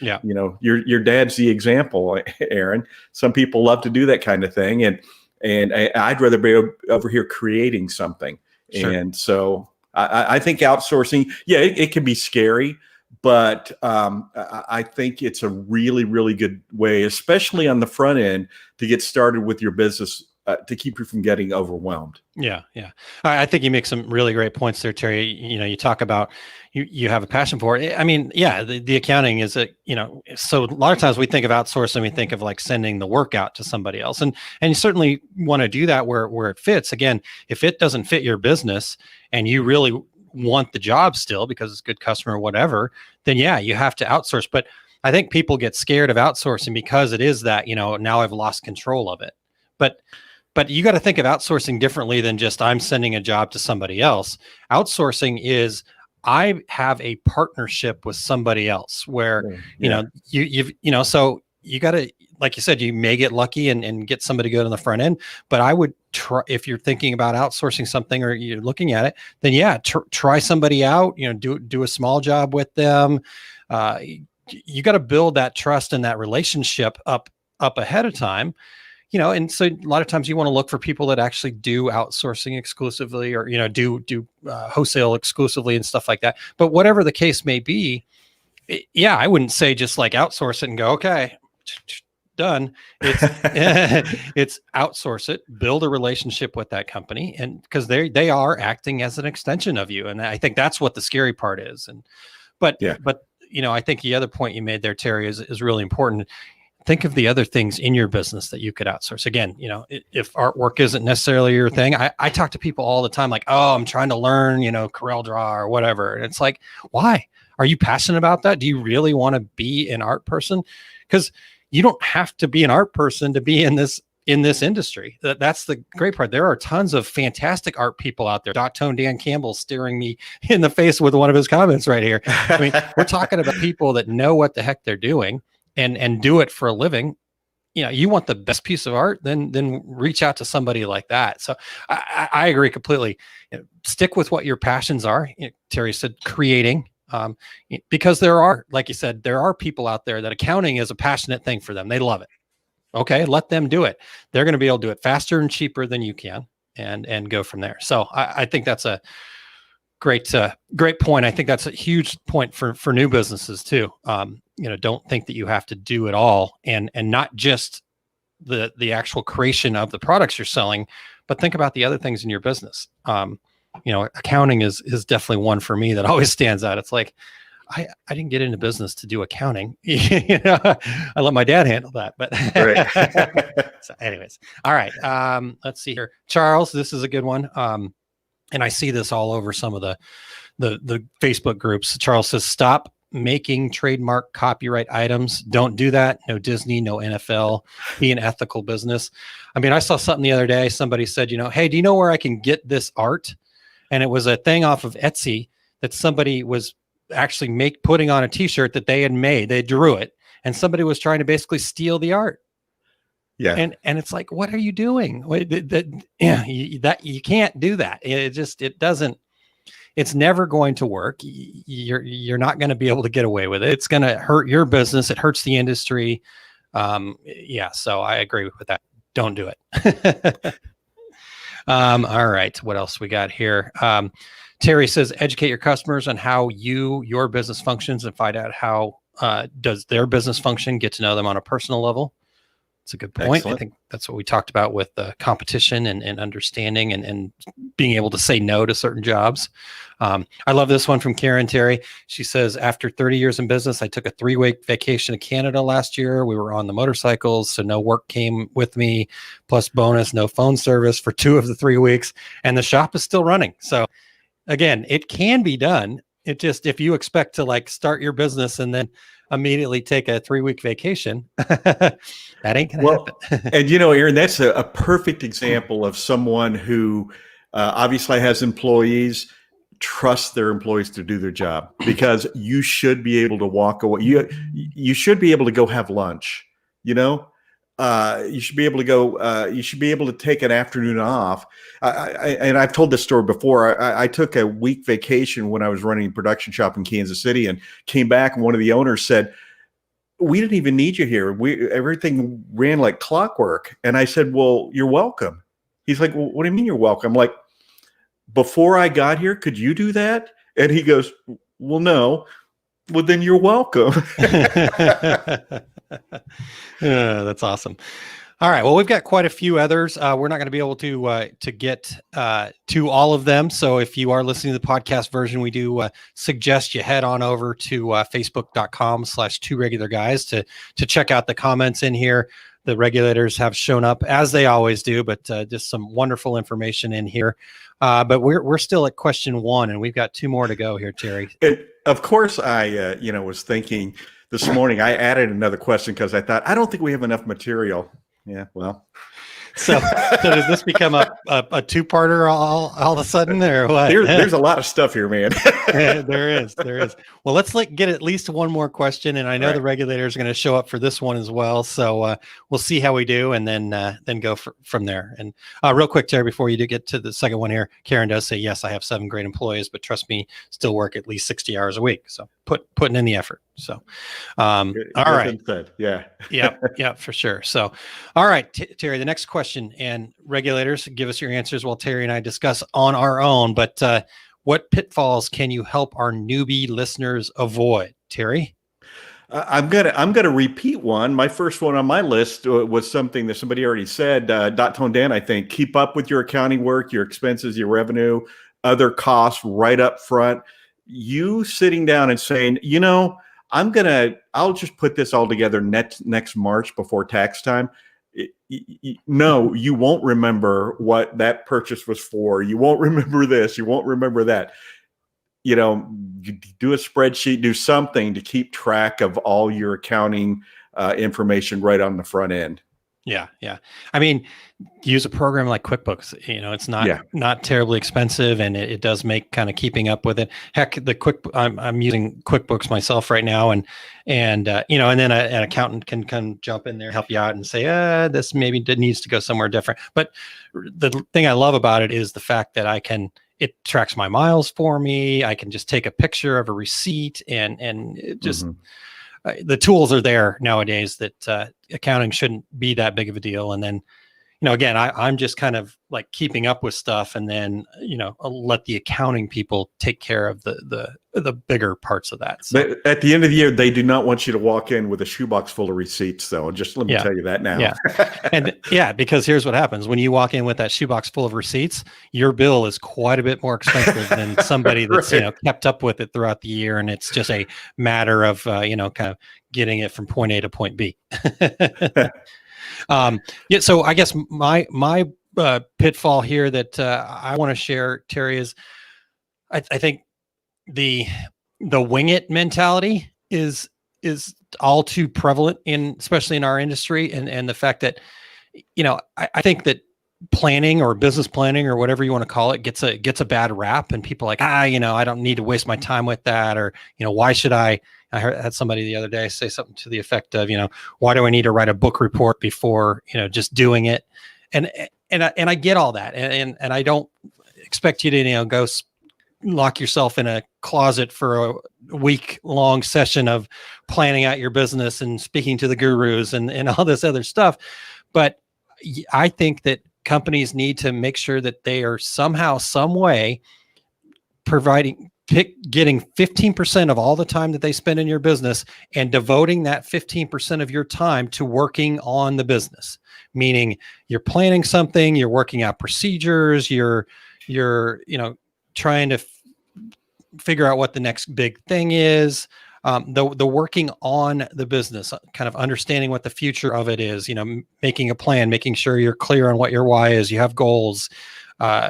Speaker 4: your dad's the example, Aaron. Some people love to do that kind of thing. And I'd rather be over here creating something. Sure. And so I think outsourcing, it can be scary, but I think it's a really, really good way, especially on the front end, to get started with your business, to keep you from getting overwhelmed. Yeah.
Speaker 5: I think you make some really great points there, Terry. You talk about you have a passion for it. I mean, the accounting is so a lot of times we think of outsourcing, we think of like sending the work out to somebody else, and you certainly want to do that where it fits. Again, if it doesn't fit your business and you really want the job still because it's a good customer or whatever, then you have to outsource. But I think people get scared of outsourcing because it is that, now I've lost control of it. But you got to think of outsourcing differently than just I'm sending a job to somebody else. Outsourcing is I have a partnership with somebody else where, so you got to, like you said, you may get lucky and get somebody good on the front end, but I would try, if you're thinking about outsourcing something or you're looking at it, then try somebody out, do a small job with them. You got to build that trust and that relationship up ahead of time. And so a lot of times you want to look for people that actually do outsourcing exclusively or, do wholesale exclusively and stuff like that. But whatever the case may be, I wouldn't say just like outsource it and go, okay, done. It's outsource it, build a relationship with that company. And because they are acting as an extension of you. And I think that's what the scary part is. But I think the other point you made there, Terry, is really important. Think of the other things in your business that you could outsource. Again, if artwork isn't necessarily your thing, I talk to people all the time like, oh, I'm trying to learn, Corel Draw or whatever. And it's like, why? Are you passionate about that? Do you really want to be an art person? Because you don't have to be an art person to be in this industry. That's the great part. There are tons of fantastic art people out there. Dot Tone Dan Campbell staring me in the face with one of his comments right here. I mean, we're talking about people that know what the heck they're doing. And do it for a living. You want the best piece of art, then reach out to somebody like that. So I agree completely. Stick with what your passions are. Terry said creating, because there are, like you said, there are people out there that accounting is a passionate thing for them. They love it. Okay, let them do it. They're going to be able to do it faster and cheaper than you can, and go from there. So I think that's a great point. I think that's a huge point for new businesses too. Don't think that you have to do it all and not just the actual creation of the products you're selling, but think about the other things in your business. Accounting is definitely one for me that always stands out. It's like, I didn't get into business to do accounting. I let my dad handle that, but right. So anyways, all right. Let's see here. Charles, this is a good one. And I see this all over some of the Facebook groups. Charles says, stop making trademark copyright items. Don't do that. No Disney, no NFL. Be an ethical business. I mean, I saw something the other day. Somebody said, hey, do you know where I can get this art? And it was a thing off of Etsy that somebody was actually putting on a t-shirt that they had made. They drew it, and somebody was trying to basically steal the art.
Speaker 4: Yeah.
Speaker 5: And it's like, what are you doing? You can't do that. It doesn't, it's never going to work. You're not going to be able to get away with it. It's going to hurt your business. It hurts the industry. So I agree with that. Don't do it. All right. What else we got here? Terry says, educate your customers on how your business functions and find out how does their business function. Get to know them on a personal level. It's a good point. Excellent. I think that's what we talked about with competition and understanding and being able to say no to certain jobs. I love this one from Karen Terry. She says, after 30 years in business, I took a 3-week vacation to Canada last year. We were on the motorcycles, so no work came with me. Plus bonus, no phone service for 2 of the 3 weeks. And the shop is still running. So again, it can be done. It just, if you expect to start your business and then immediately take a 3-week vacation, that ain't gonna happen.
Speaker 4: And Aaron, that's a perfect example of someone who obviously has employees, trust their employees to do their job, because you should be able to walk away. You should be able to go have lunch. You should be able to go. You should be able to take an afternoon off. And I've told this story before. I took a week vacation when I was running a production shop in Kansas City, and came back, and one of the owners said, "We didn't even need you here. Everything ran like clockwork." And I said, "Well, you're welcome." He's like, "Well, what do you mean you're welcome?" I'm like, "Before I got here, could you do that?" And he goes, "Well, no." Well, then you're welcome.
Speaker 5: That's awesome. All right. Well, we've got quite a few others. We're not going to be able to get to all of them. So if you are listening to the podcast version, we do suggest you head on over to facebook.com/2regularguys to check out the comments in here. The regulators have shown up as they always do, but just some wonderful information in here. But we're still at question 1, and we've got 2 more to go here, Terry.
Speaker 4: Of course, I was thinking this morning, I added another question because I thought, I don't think we have enough material. Yeah, well. So
Speaker 5: does this become a 2-parter all of a sudden, or what?
Speaker 4: There's a lot of stuff here, man.
Speaker 5: There is. Well, let's get at least one more question, and I know the regulators are going to show up for this one as well. So we'll see how we do, and then go from there. And real quick, Terry, before you do get to the second one here, Karen does say, yes, I have 7 great employees, but trust me, still work at least 60 hours a week. So putting in the effort. So, all right. Yeah, for sure. So, all right, Terry, the next question, and regulators, give us your answers while Terry and I discuss on our own. But what pitfalls can you help our newbie listeners avoid, Terry?
Speaker 4: I'm gonna repeat one. My first one on my list was something that somebody already said. Dot Tone Dan, I think, keep up with your accounting work, your expenses, your revenue, other costs right up front. You sitting down and saying, I'll just put this all together next March before tax time. No, you won't remember what that purchase was for. You won't remember this. You won't remember that. You do a spreadsheet, do something to keep track of all your accounting information right on the front end.
Speaker 5: Yeah. I mean, use a program like QuickBooks. It's not terribly expensive, and it does make kind of keeping up with it. Heck, I'm using QuickBooks myself right now, and then an accountant can come jump in there, help you out, and say, this maybe needs to go somewhere different. But the thing I love about it is the fact that it tracks my miles for me. I can just take a picture of a receipt, and it just. The tools are there nowadays that accounting shouldn't be that big of a deal. And then, again, I'm just kind of like keeping up with stuff, and then, I'll let the accounting people take care of the bigger parts of that. So,
Speaker 4: but at the end of the year, they do not want you to walk in with a shoebox full of receipts, though. Just let me tell you that now.
Speaker 5: Yeah. And because here's what happens when you walk in with that shoebox full of receipts, your bill is quite a bit more expensive than somebody that's, kept up with it throughout the year. And it's just a matter of, kind of getting it from point A to point B. So I guess my pitfall here that I want to share, Terry, is I think the wing it mentality is all too prevalent especially in our industry, and the fact that, I think that planning or business planning or whatever you want to call it gets a bad rap, and people are like, I don't need to waste my time with that, or, why should I had somebody the other day say something to the effect of, why do I need to write a book report before, just doing it? And I get all that. And I don't expect you to, go lock yourself in a closet for a week-long session of planning out your business and speaking to the gurus and all this other stuff. But I think that companies need to make sure that they are somehow, some way getting 15% of all the time that they spend in your business and devoting that 15% of your time to working on the business. Meaning you're planning something, you're working out procedures, you're trying to figure out what the next big thing is. The working on the business, kind of understanding what the future of it is, making a plan, making sure you're clear on what your why is, you have goals,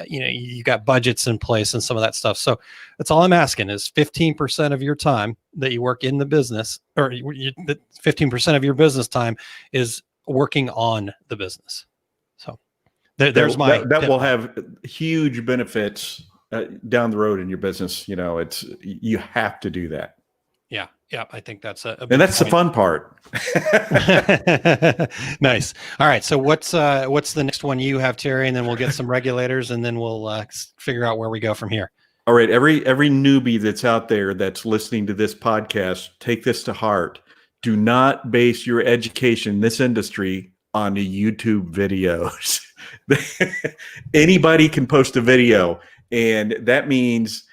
Speaker 5: you got budgets in place and some of that stuff. So that's all I'm asking is 15% of your time that you work in the business, or 15% of your business time is working on the business. So there's my
Speaker 4: that will have huge benefits down the road in your business. You have to do that.
Speaker 5: Yeah, I think that's and
Speaker 4: that's the fun part.
Speaker 5: Nice. All right. So what's the next one you have, Terry? And then we'll get some regulators, and then we'll figure out where we go from here.
Speaker 4: All right. Every newbie that's out there that's listening to this podcast, take this to heart. Do not base your education in this industry on the YouTube videos. Anybody can post a video, and that means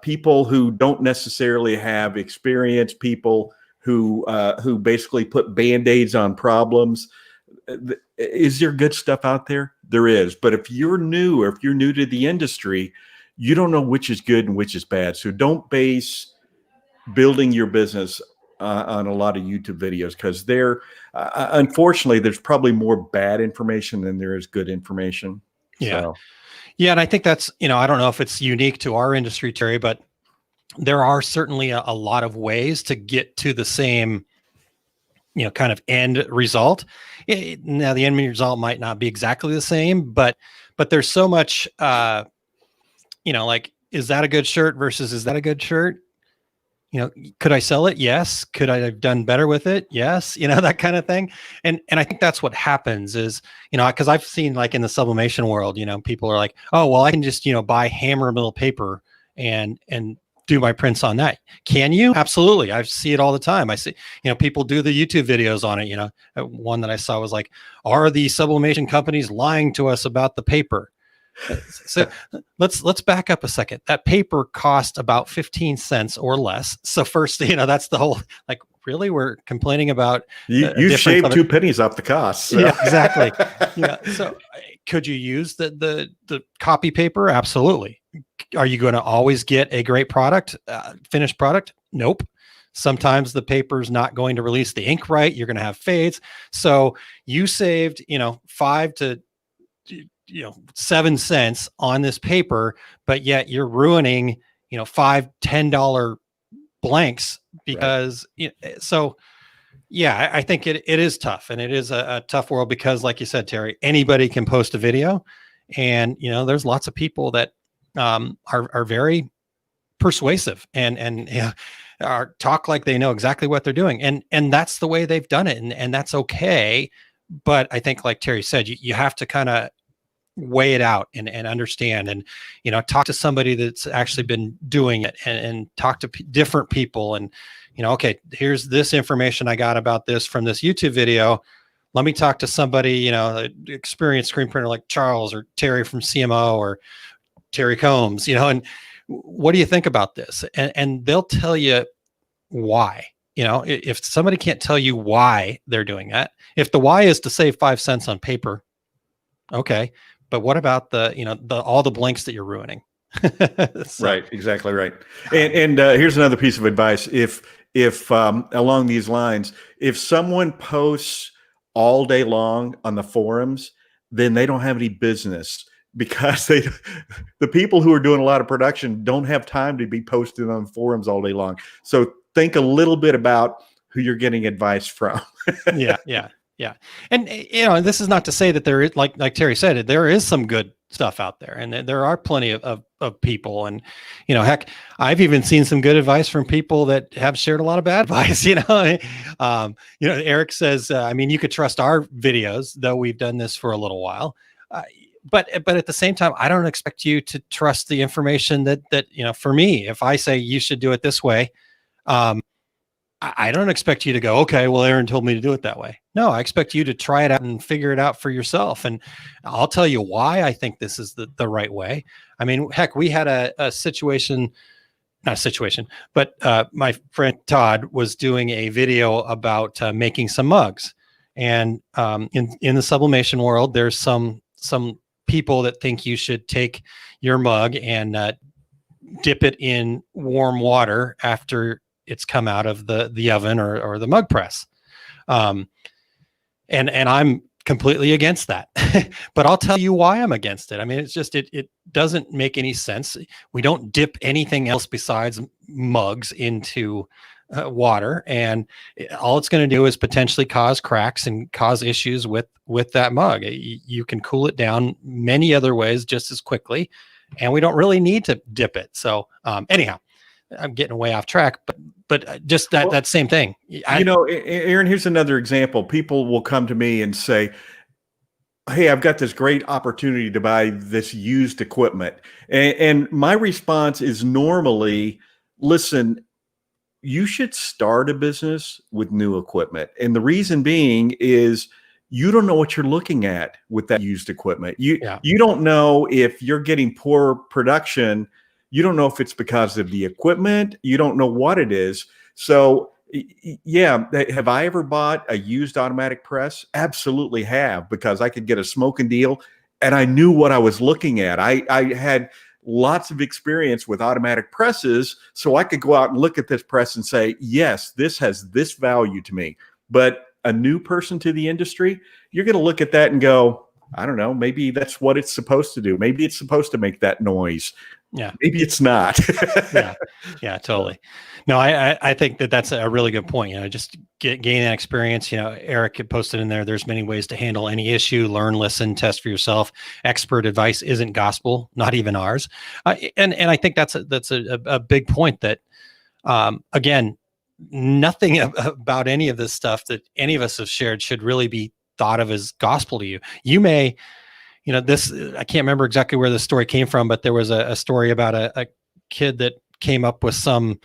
Speaker 4: people who don't necessarily have experience, people who basically put Band-Aids on problems. Is there good stuff out there? There is. But if you're new, or if you're new to the industry, you don't know which is good and which is bad. So don't base building your business on a lot of YouTube videos, because unfortunately, there's probably more bad information than there is good information.
Speaker 5: Yeah.
Speaker 4: So.
Speaker 5: Yeah. And I think that's, I don't know if it's unique to our industry, Terry, but there are certainly a lot of ways to get to the same, kind of end result. Now the end result might not be exactly the same, but there's so much, like, is that a good shirt versus is that a good shirt? Could I sell it? Yes. Could I have done better with it? Yes. That kind of thing. And I think that's what happens is, because I've seen, like, in the sublimation world, people are like, oh, well, I can just, buy hammer mill paper and do my prints on that. Can you? Absolutely. I see it all the time. I see, people do the YouTube videos on it. One that I saw was like, are the sublimation companies lying to us about the paper? So let's back up a second. That paper cost about 15 cents or less. So first, that's the whole, like, really, we're complaining about
Speaker 4: you shaved 2 pennies off the cost. So.
Speaker 5: Yeah, exactly. Yeah. So could you use the copy paper? Absolutely. Are you going to always get a great product, finished product? Nope. Sometimes the paper's not going to release the ink right. You're going to have fades. So you saved, 5 to 7 cents on this paper, but yet you're ruining, $5-10 blanks because, so yeah, I think it is tough, and it is a tough world because, like you said, Terry, anybody can post a video, and, there's lots of people that are very persuasive and talk like they know exactly what they're doing. And that's the way they've done it. And that's okay. But I think, like Terry said, you have to kind of weigh it out and understand, and talk to somebody that's actually been doing it, and talk to different people, and okay, here's this information I got about this from this YouTube video. Let me talk to somebody, an experienced screen printer like Charles or Terry from CMO or Terry Combs, and what do you think about this? And they'll tell you why. If somebody can't tell you why they're doing that, if the why is to save 5 cents on paper, okay. But what about all the blanks that you're ruining? So,
Speaker 4: right. Exactly right. And here's another piece of advice. If along these lines, if someone posts all day long on the forums, then they don't have any business because the people who are doing a lot of production don't have time to be posted on forums all day long. So think a little bit about who you're getting advice from.
Speaker 5: Yeah. And this is not to say that there is, like Terry said, there is some good stuff out there, and there are plenty of people. And heck, I've even seen some good advice from people that have shared a lot of bad advice. Eric says, you could trust our videos, though we've done this for a little while. But at the same time, I don't expect you to trust the information that for me, if I say you should do it this way, I don't expect you to go, okay, well, Aaron told me to do it that way. No, I expect you to try it out and figure it out for yourself. And I'll tell you why I think this is the right way. I mean, heck, we had a situation, not a situation, but my friend Todd was doing a video about making some mugs. And in the sublimation world, there's some people that think you should take your mug and dip it in warm water after it's come out of the oven or the mug press. And I'm completely against that, but I'll tell you why I'm against it. I mean, it's just, it doesn't make any sense. We don't dip anything else besides mugs into water, and all it's going to do is potentially cause cracks and cause issues with that mug. You can cool it down many other ways just as quickly, and we don't really need to dip it. So anyhow, I'm getting way off track, but just that same thing.
Speaker 4: Aaron, here's another example. People will come to me and say, hey, I've got this great opportunity to buy this used equipment. And my response is normally, listen, you should start a business with new equipment. And the reason being is you don't know what you're looking at with that used equipment. You don't know if you're getting poor production. You don't know if it's because of the equipment. You don't know what it is. So yeah, have I ever bought a used automatic press? Absolutely have, because I could get a smoking deal and I knew what I was looking at. I had lots of experience with automatic presses, so I could go out and look at this press and say, yes, this has this value to me. But a new person to the industry, you're going to look at that and go, I don't know, maybe that's what it's supposed to do. Maybe it's supposed to make that noise.
Speaker 5: Yeah.
Speaker 4: Maybe it's not.
Speaker 5: Yeah, totally. No, I think that's a really good point. Just gain that experience. Eric had posted in there, there's many ways to handle any issue, learn, listen, test for yourself. Expert advice isn't gospel, not even ours. And I think that's a big point that, again, nothing about any of this stuff that any of us have shared should really be thought of as gospel to you. You may, this, I can't remember exactly where the story came from, but there was a story about a kid that came up with solve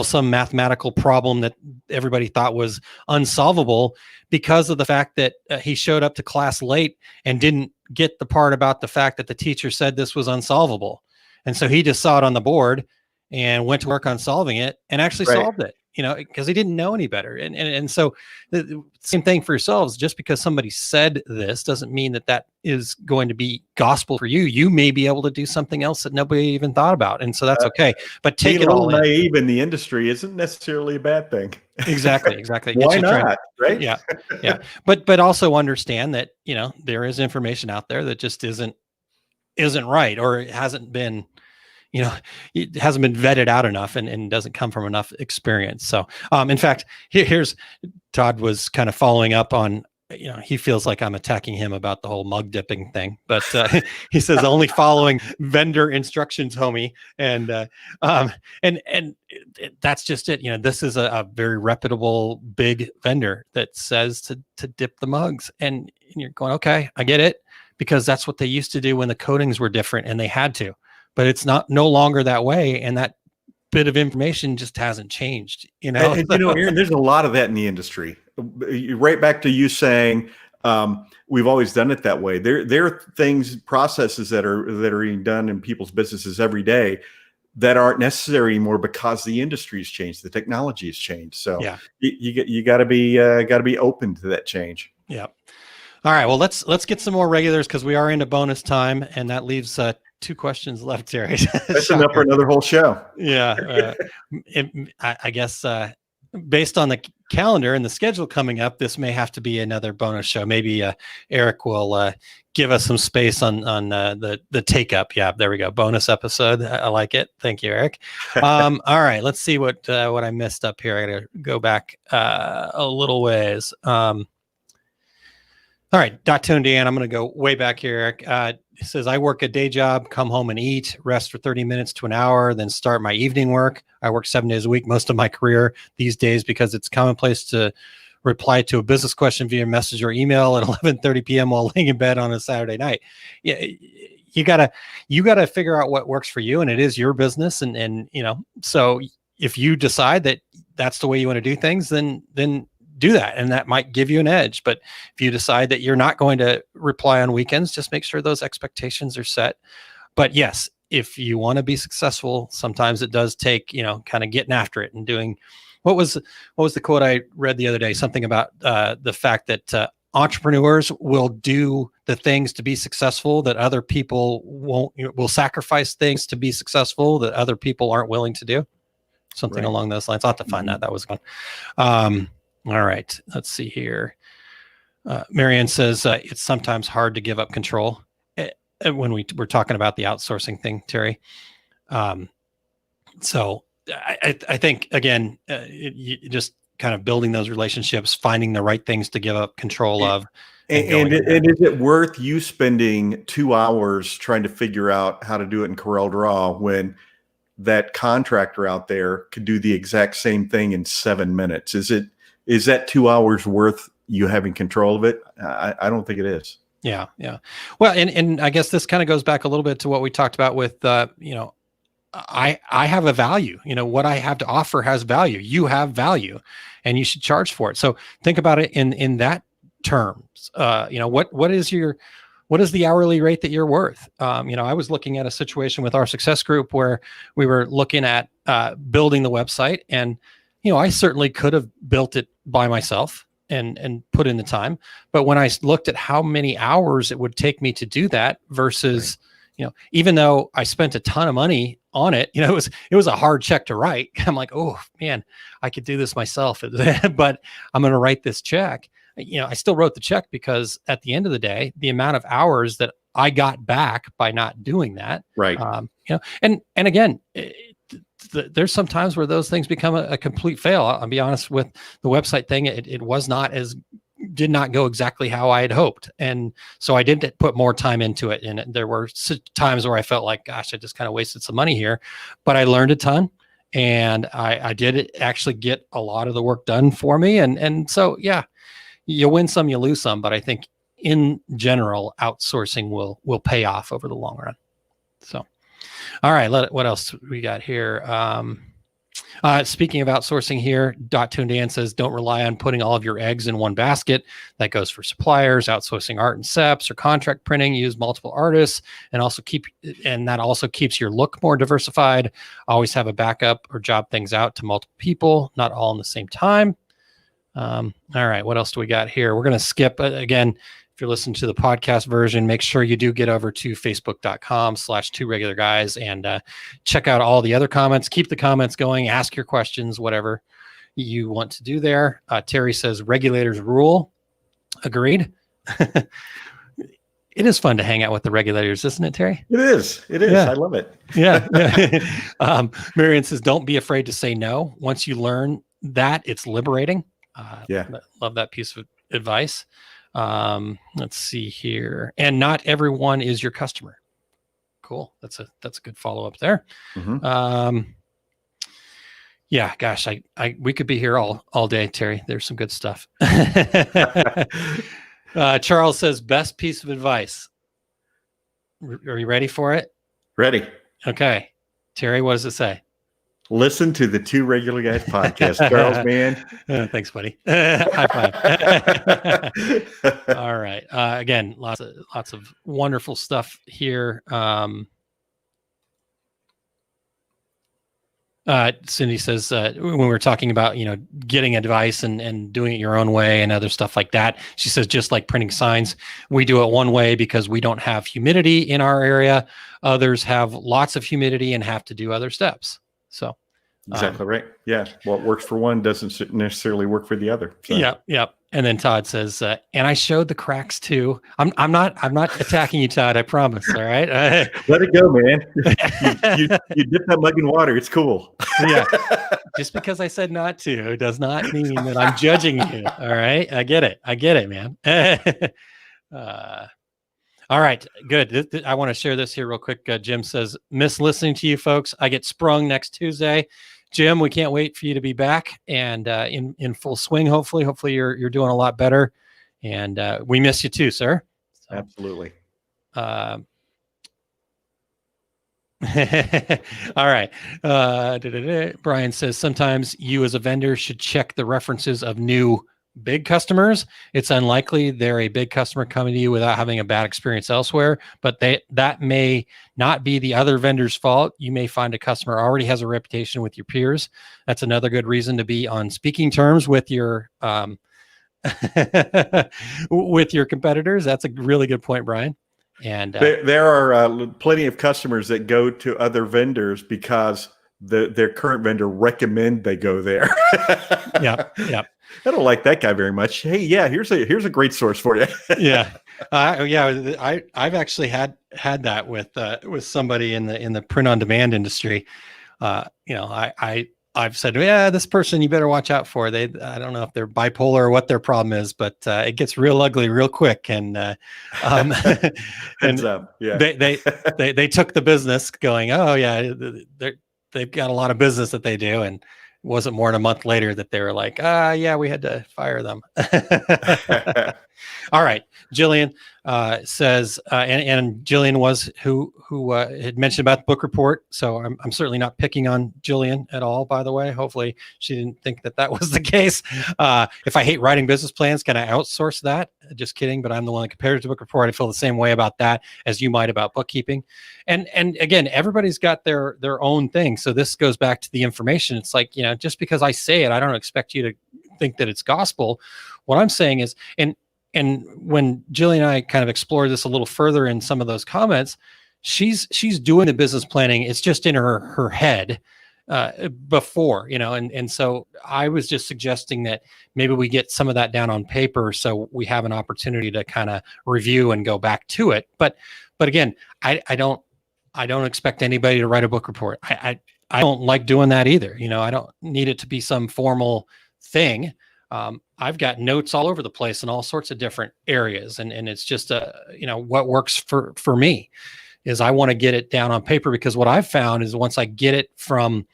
Speaker 5: some mathematical problem that everybody thought was unsolvable because of the fact that he showed up to class late and didn't get the part about the fact that the teacher said this was unsolvable. And so he just saw it on the board and went to work on solving it and actually solved it. Because he didn't know any better. And so the same thing for yourselves. Just because somebody said this doesn't mean that is going to be gospel for you. You may be able to do something else that nobody even thought about. And so that's okay. But take it all
Speaker 4: naive in the industry isn't necessarily a bad thing.
Speaker 5: Exactly.
Speaker 4: Why not? Right?
Speaker 5: Yeah. But also understand that, there is information out there that just isn't right, or it hasn't been, it hasn't been vetted out enough and doesn't come from enough experience. So, in fact, here's Todd was kind of following up on, he feels like I'm attacking him about the whole mug dipping thing, but he says only following vendor instructions, homie. And that's just it. This is a very reputable big vendor that says to dip the mugs, and you're going, okay, I get it, because that's what they used to do when the coatings were different and they had to. But it's no longer that way, and that bit of information just hasn't changed.
Speaker 4: And, Aaron, there's a lot of that in the industry. Right back to you saying we've always done it that way. There are processes that are being done in people's businesses every day that aren't necessary anymore because the industry's changed, the technology has changed. So you got to be open to that change.
Speaker 5: Yeah. All right. Well, let's get some more regulars, because we are into bonus time, and that leaves 2 questions left, Terry.
Speaker 4: That's enough for another whole show.
Speaker 5: Yeah. I guess based on the calendar and the schedule coming up, this may have to be another bonus show. Maybe Eric will give us some space on the take up. Yeah, there we go. Bonus episode. I like it. Thank you, Eric. All right, let's see what I missed up here. I got to go back a little ways. All right, .tune Dan. I'm going to go way back here, Eric. It says, I work a day job, come home and eat, rest for 30 minutes to an hour, then start my evening work. I work 7 days a week most of my career these days because it's commonplace to reply to a business question via message or email at 11:30 p.m. while laying in bed on a Saturday night. Yeah, you gotta figure out what works for you, and it is your business. And so if you decide that that's the way you want to do things, then do that, and that might give you an edge. But if you decide that you're not going to reply on weekends, just make sure those expectations are set. But yes, if you want to be successful, sometimes it does take, kind of getting after it and doing. What was the quote I read the other day? Something about the fact that entrepreneurs will do the things to be successful that other people won't. Will sacrifice things to be successful that other people aren't willing to do. Something along those lines. I'll have to find that. That was fun. All right, let's see here. Marianne says it's sometimes hard to give up control. When we're talking about the outsourcing thing, Terry. So I think, again, you just kind of building those relationships, finding the right things to give up control of.
Speaker 4: And is it worth you spending 2 hours trying to figure out how to do it in CorelDRAW when that contractor out there could do the exact same thing in 7 minutes? Is that 2 hours worth you having control of it? I don't think it is.
Speaker 5: Yeah. Well, and I guess this kind of goes back a little bit to what we talked about with, I have a value. What I have to offer has value. You have value, and you should charge for it. So think about it in that terms. What is the hourly rate that you're worth? I was looking at a situation with our success group where we were looking at building the website, and I certainly could have built it by myself and put in the time. But when I looked at how many hours it would take me to do that versus, even though I spent a ton of money on it, it was a hard check to write. I'm like, oh man, I could do this myself, but I'm going to write this check. I still wrote the check because at the end of the day, the amount of hours that I got back by not doing that,
Speaker 4: right.
Speaker 5: And again, there's some times where those things become a complete fail. I'll be honest with the website thing. It did not go exactly how I had hoped. And so I did put more time into it. And there were times where I felt like, gosh, I just kind of wasted some money here, but I learned a ton, and I did actually get a lot of the work done for me. And so, yeah, you win some, you lose some, but I think in general, outsourcing will pay off over the long run. So, all right, what else we got here? Speaking of outsourcing here, .tune Dan says, don't rely on putting all of your eggs in one basket. That goes for suppliers, outsourcing art and SEPs, or contract printing. Use multiple artists, and that also keeps your look more diversified. Always have a backup or job things out to multiple people, not all in the same time. All right, what else do we got here? We're going to skip again. If you're listening to the podcast version, make sure you do get over to facebook.com/2regularguys and check out all the other comments. Keep the comments going. Ask your questions, whatever you want to do there. Terry says, regulators rule. Agreed. It is fun to hang out with the regulators, isn't it, Terry?
Speaker 4: It is. Yeah. I love it.
Speaker 5: Yeah. Marion says, don't be afraid to say no. Once you learn that, it's liberating. Love that piece of advice. Let's see here. And not everyone is your customer. Cool. That's a good follow-up there. Mm-hmm. Yeah, gosh, we could be here all day, Terry. There's some good stuff. Charles says, best piece of advice. Are you ready for it?
Speaker 4: Ready. Okay.
Speaker 5: Terry, what does it say?
Speaker 4: Listen to the Two Regular Guys podcast, Charles, man.
Speaker 5: Thanks, buddy. High five. All right. Again, lots of wonderful stuff here. Cindy says, when we were talking about, getting advice and doing it your own way and other stuff like that, she says, just like printing signs, we do it one way because we don't have humidity in our area. Others have lots of humidity and have to do other steps. So
Speaker 4: Exactly right. Yeah. What works for one doesn't necessarily work for the other. So.
Speaker 5: Yep. And then Todd says, and I showed the cracks too. I'm not attacking you, Todd. I promise. All right.
Speaker 4: Let it go, man. you dip that mug in water. It's cool.
Speaker 5: Yeah. Just because I said not to does not mean that I'm judging you. All right. I get it, man. All right, good. I want to share this here real quick. Jim says, miss listening to you folks. I get sprung next Tuesday. Jim, we can't wait for you to be back and in full swing. Hopefully you're doing a lot better. And we miss you too, sir. So,
Speaker 4: absolutely.
Speaker 5: All right. Brian says, sometimes you as a vendor should check the references of new big customers. It's unlikely they're a big customer coming to you without having a bad experience elsewhere, but that may not be the other vendor's fault. You may find a customer already has a reputation with your peers. That's another good reason to be on speaking terms with your with your competitors. That's a really good point, Brian. And
Speaker 4: there are plenty of customers that go to other vendors because their current vendor recommend they go there.
Speaker 5: Yep.
Speaker 4: I don't like that guy very much. Hey, yeah, here's a great source for you.
Speaker 5: Yeah. I've actually had that with somebody in the print on demand industry. I've said, yeah, this person you better watch out for. I don't know if they're bipolar or what their problem is, but it gets real ugly real quick. And they took the business going, oh yeah, they've got a lot of business that they do. And it wasn't more than a month later that they were like, yeah, we had to fire them. All right. Jillian says, and Jillian was who had mentioned about the book report. So I'm certainly not picking on Jillian at all, by the way. Hopefully she didn't think that was the case. If I hate writing business plans, can I outsource that? Just kidding. But I'm the one that compared it to book report. I feel the same way about that as you might about bookkeeping. And again, everybody's got their own thing. So this goes back to the information. It's like, just because I say it, I don't expect you to think that it's gospel. What I'm saying is, and when Jillian and I kind of explored this a little further in some of those comments, she's doing the business planning. It's just in her head before, and so I was just suggesting that maybe we get some of that down on paper so we have an opportunity to kind of review and go back to it. But again, I don't expect anybody to write a book report. I don't like doing that either. I don't need it to be some formal thing. I've got notes all over the place in all sorts of different areas. And it's just, what works for me is I want to get it down on paper, because what I've found is once I get it from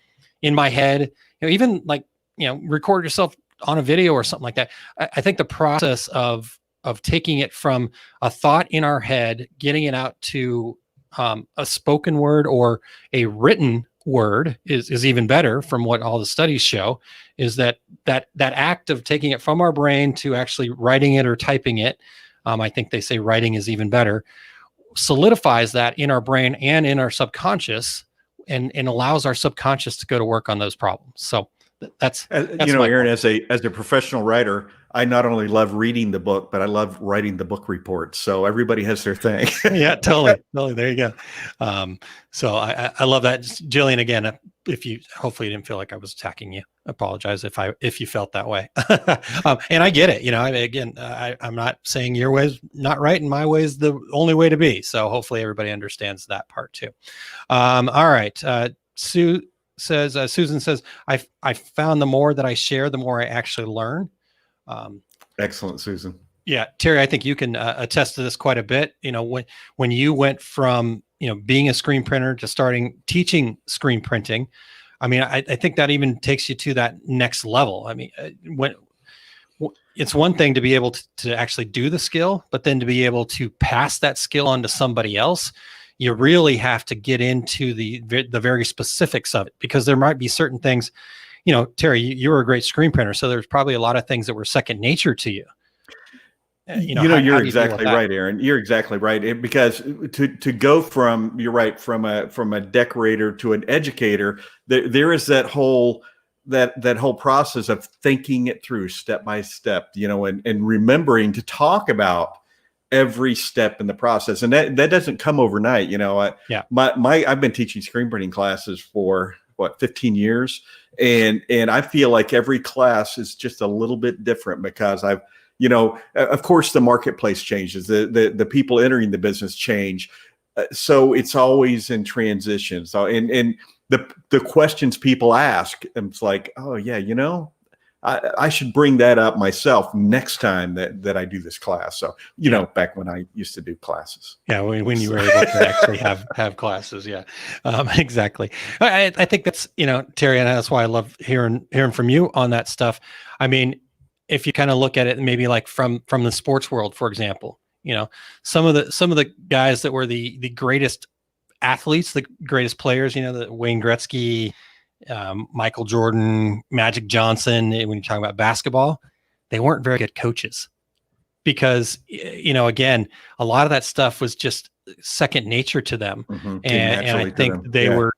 Speaker 5: in my head, even like, record yourself on a video or something like that. I think the process of taking it from a thought in our head, getting it out to a spoken word or a written word is even better. From what all the studies show is that act of taking it from our brain to actually writing it or typing it, I think they say writing is even better, solidifies that in our brain and in our subconscious, and allows our subconscious to go to work on those problems. So that's
Speaker 4: Aaron, as a professional writer, I not only love reading the book, but I love writing the book report. So everybody has their thing.
Speaker 5: Yeah, totally. There you go. So I love that. Jillian, again, hopefully you didn't feel like I was attacking you. I apologize if you felt that way. And I get it. I'm not saying your way's not right and my way is the only way to be. So hopefully everybody understands that part too. All right. Susan says, I found the more that I share, the more I actually learn.
Speaker 4: Excellent, Susan.
Speaker 5: Yeah, Terry, I think you can attest to this quite a bit. When you went from being a screen printer to starting teaching screen printing, I mean, I think that even takes you to that next level. I mean, it's one thing to be able to actually do the skill, but then to be able to pass that skill on to somebody else, you really have to get into the very specifics of it, because there might be certain things. Terry, you were a great screen printer, so there's probably a lot of things that were second nature to you.
Speaker 4: You're exactly right, Aaron. You're exactly right. Because to go from a decorator to an educator, there is that whole process of thinking it through step by step, and remembering to talk about every step in the process. And that doesn't come overnight. I've been teaching screen printing classes for 15 years. And I feel like every class is just a little bit different because of course the marketplace changes, the people entering the business change. So it's always in transition. So, and the questions people ask, it's like, oh yeah, I should bring that up myself next time that I do this class. So, back when I used to do classes.
Speaker 5: Yeah. When you were able to actually have classes. Yeah, exactly. I think that's, Terry, and that's why I love hearing from you on that stuff. I mean, if you kind of look at it, maybe like from the sports world, for example, some of the guys that were the greatest athletes, the greatest players, the Wayne Gretzky, Michael Jordan, Magic Johnson, when you're talking about basketball, they weren't very good coaches because, again, a lot of that stuff was just second nature to them.
Speaker 4: Mm-hmm.
Speaker 5: And I think they were,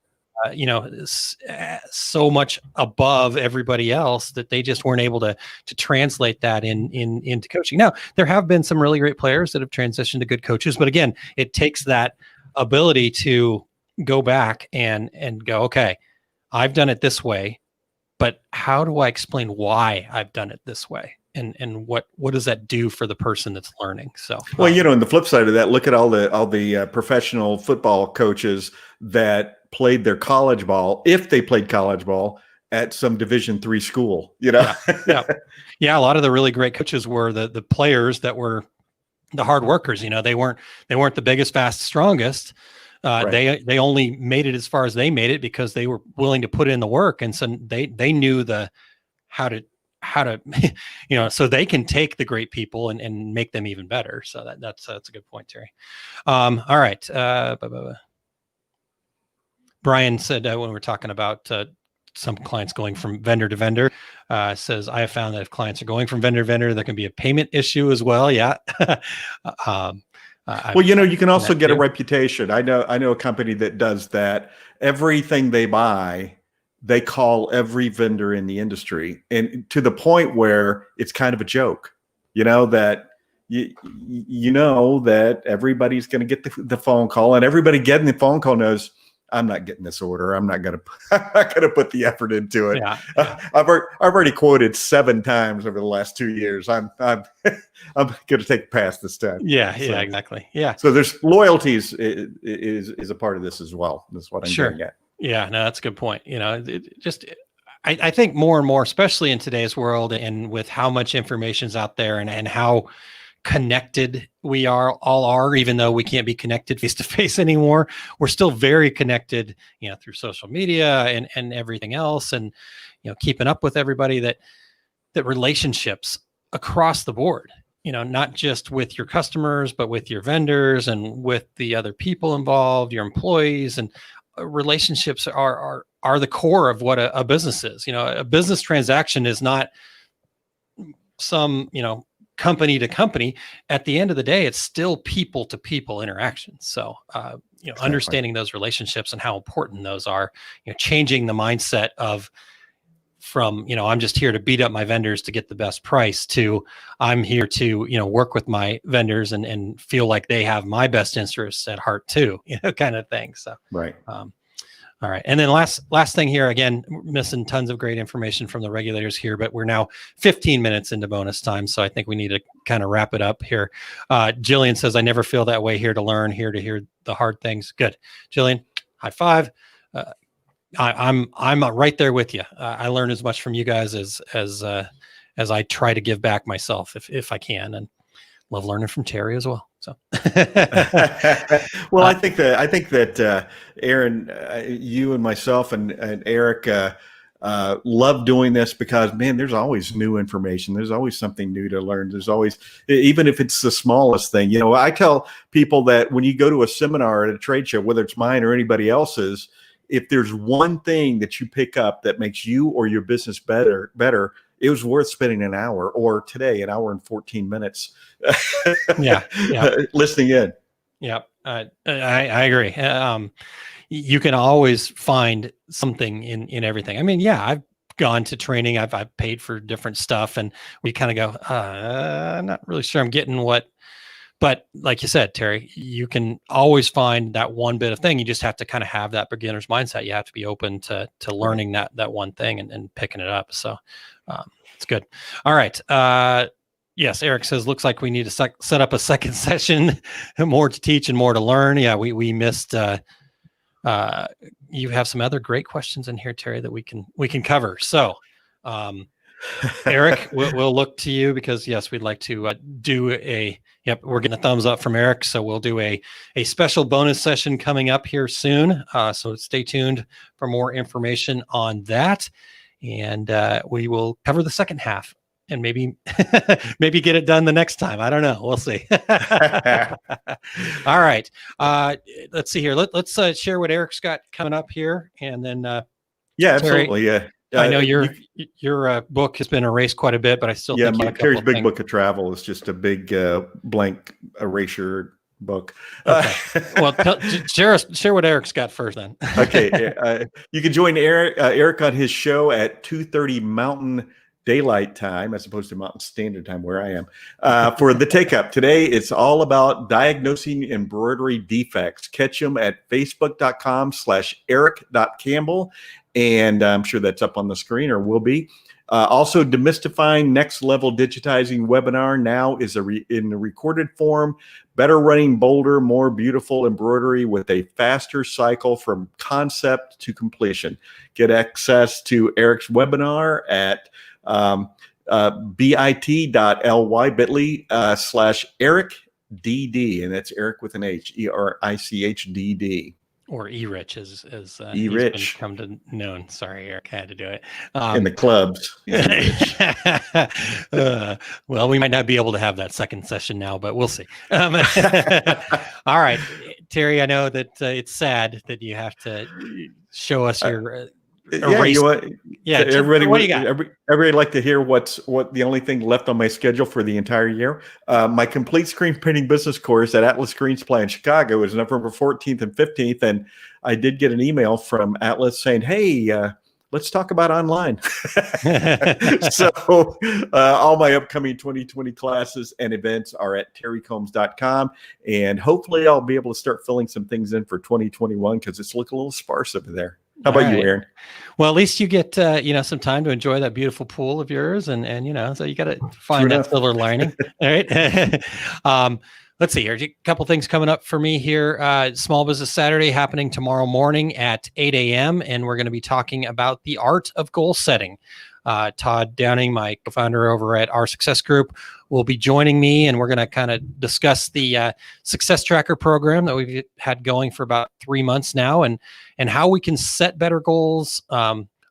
Speaker 5: so much above everybody else that they just weren't able to translate that into coaching. Now, there have been some really great players that have transitioned to good coaches, but again, it takes that ability to go back and go, okay, I've done it this way, but how do I explain why I've done it this way? And what does that do for the person that's learning? So,
Speaker 4: well, and the flip side of that, look at all the professional football coaches that played their college ball, if they played college ball at some Division III school,
Speaker 5: Yeah. A lot of the really great coaches were the players that were the hard workers. They weren't the biggest, fastest, strongest. Right. They only made it as far as they made it because they were willing to put in the work, and so they knew how to so they can take the great people and make them even better. So that's a good point, Terry. All right. Brian said when we were talking about some clients going from vendor to vendor, says, I have found that if clients are going from vendor to vendor, there can be a payment issue as well. Yeah.
Speaker 4: Well, you can also get a reputation. I know a company that does that. Everything they buy, they call every vendor in the industry, and to the point where it's kind of a joke, that that everybody's going to get the phone call, and everybody getting the phone call knows, I'm not getting this order. I'm not going to put the effort into it. Yeah. I've already quoted 7 times over the last 2 years. I'm going to take a pass this time.
Speaker 5: Yeah, exactly. Yeah.
Speaker 4: So there's loyalties is a part of this as well. That's what I'm getting at.
Speaker 5: Yeah, no, that's a good point. I think more and more, especially in today's world and with how much information's out there and how connected we all are, even though we can't be connected face to face anymore, we're still very connected, through social media and everything else, and keeping up with everybody. That relationships across the board, not just with your customers, but with your vendors and with the other people involved, your employees, and relationships are the core of what a business is. A business transaction is not some company to company. At the end of the day, it's still people to people interactions. So, exactly. Understanding those relationships and how important those are, changing the mindset from, I'm just here to beat up my vendors to get the best price to I'm here to, work with my vendors and feel like they have my best interests at heart too, kind of thing. So,
Speaker 4: right.
Speaker 5: All right. And then last thing here, again, missing tons of great information from the regulators here, but we're now 15 minutes into bonus time. So I think we need to kind of wrap it up here. Jillian says, I never feel that way, here to learn, here to hear the hard things. Good. Jillian, high five. I'm right there with you. I learn as much from you guys as I try to give back myself if I can, and love learning from Terry as well. So,
Speaker 4: well, I think that Aaron, you and myself and Eric love doing this because, man, there's always new information. There's always something new to learn. There's always, even if it's the smallest thing. I tell people that when you go to a seminar at a trade show, whether it's mine or anybody else's, if there's one thing that you pick up that makes you or your business better, it was worth spending an hour, or today, an hour and 14 minutes listening in.
Speaker 5: Yeah, I agree. You can always find something in everything. I mean, I've gone to training. I've paid for different stuff, and we kind of go, I'm not really sure I'm getting what But like you said, Terry, you can always find that one bit of thing. You just have to kind of have that beginner's mindset. You have to be open to learning that one thing and picking it up. So it's good. All right. Yes, Eric says, looks like we need to set up a second session, more to teach and more to learn. Yeah, we missed. You have some other great questions in here, Terry, that we can cover. So, Eric, we'll look to you because yes, we'd like to do a. Yep, we're getting a thumbs up from Eric, so we'll do a special bonus session coming up here soon. So stay tuned for more information on that, and we will cover the second half. And maybe get it done the next time. I don't know. We'll see. All right. Let's see here. Let's share what Eric's got coming up here, and then
Speaker 4: yeah, absolutely.
Speaker 5: Terry,
Speaker 4: Yeah,
Speaker 5: I know your book has been erased quite a bit, but I still think
Speaker 4: my Terry's Big Book of Travel is just a big blank erasure book.
Speaker 5: Okay. Well, share what Eric's got first, then.
Speaker 4: Okay. You can join Eric on his show at 2:30 Mountain Daylight Time, as opposed to Mountain Standard Time where I am, for the Take Up. Today, it's all about diagnosing embroidery defects. Catch them at facebook.com/eric.campbell. And I'm sure that's up on the screen or will be. Also, Demystifying Next Level Digitizing webinar now is in a recorded form. Better running, bolder, more beautiful embroidery with a faster cycle from concept to completion. Get access to Eric's webinar at bit.ly/EricDD, and that's Eric with an H, ERICHDD.
Speaker 5: Or E-Rich, as
Speaker 4: E-Rich
Speaker 5: come to known. Sorry, Eric, I had to do it.
Speaker 4: In the clubs.
Speaker 5: Well, we might not be able to have that second session now, but we'll see. All right, Terry, I know that it's sad that you have to show us your
Speaker 4: everybody
Speaker 5: what do you got?
Speaker 4: Everybody like to hear what the only thing left on my schedule for the entire year. My complete screen printing business course at Atlas Green Supply in Chicago is November 14th and 15th, and I did get an email from Atlas saying, "Hey, let's talk about online." So all my upcoming 2020 classes and events are at terrycombs.com, and hopefully I'll be able to start filling some things in for 2021 because it's looking a little sparse over there. How about you, Aaron?
Speaker 5: Well, at least you get some time to enjoy that beautiful pool of yours, and so you got to find that silver lining. All right. Let's see here. A couple things coming up for me here. Small Business Saturday happening tomorrow morning at 8 a.m. and we're going to be talking about the art of goal setting. Todd Downing, my co-founder over at Our Success Group, will be joining me, and we're going to kind of discuss the Success Tracker program that we've had going for about 3 months now, and how we can set better goals,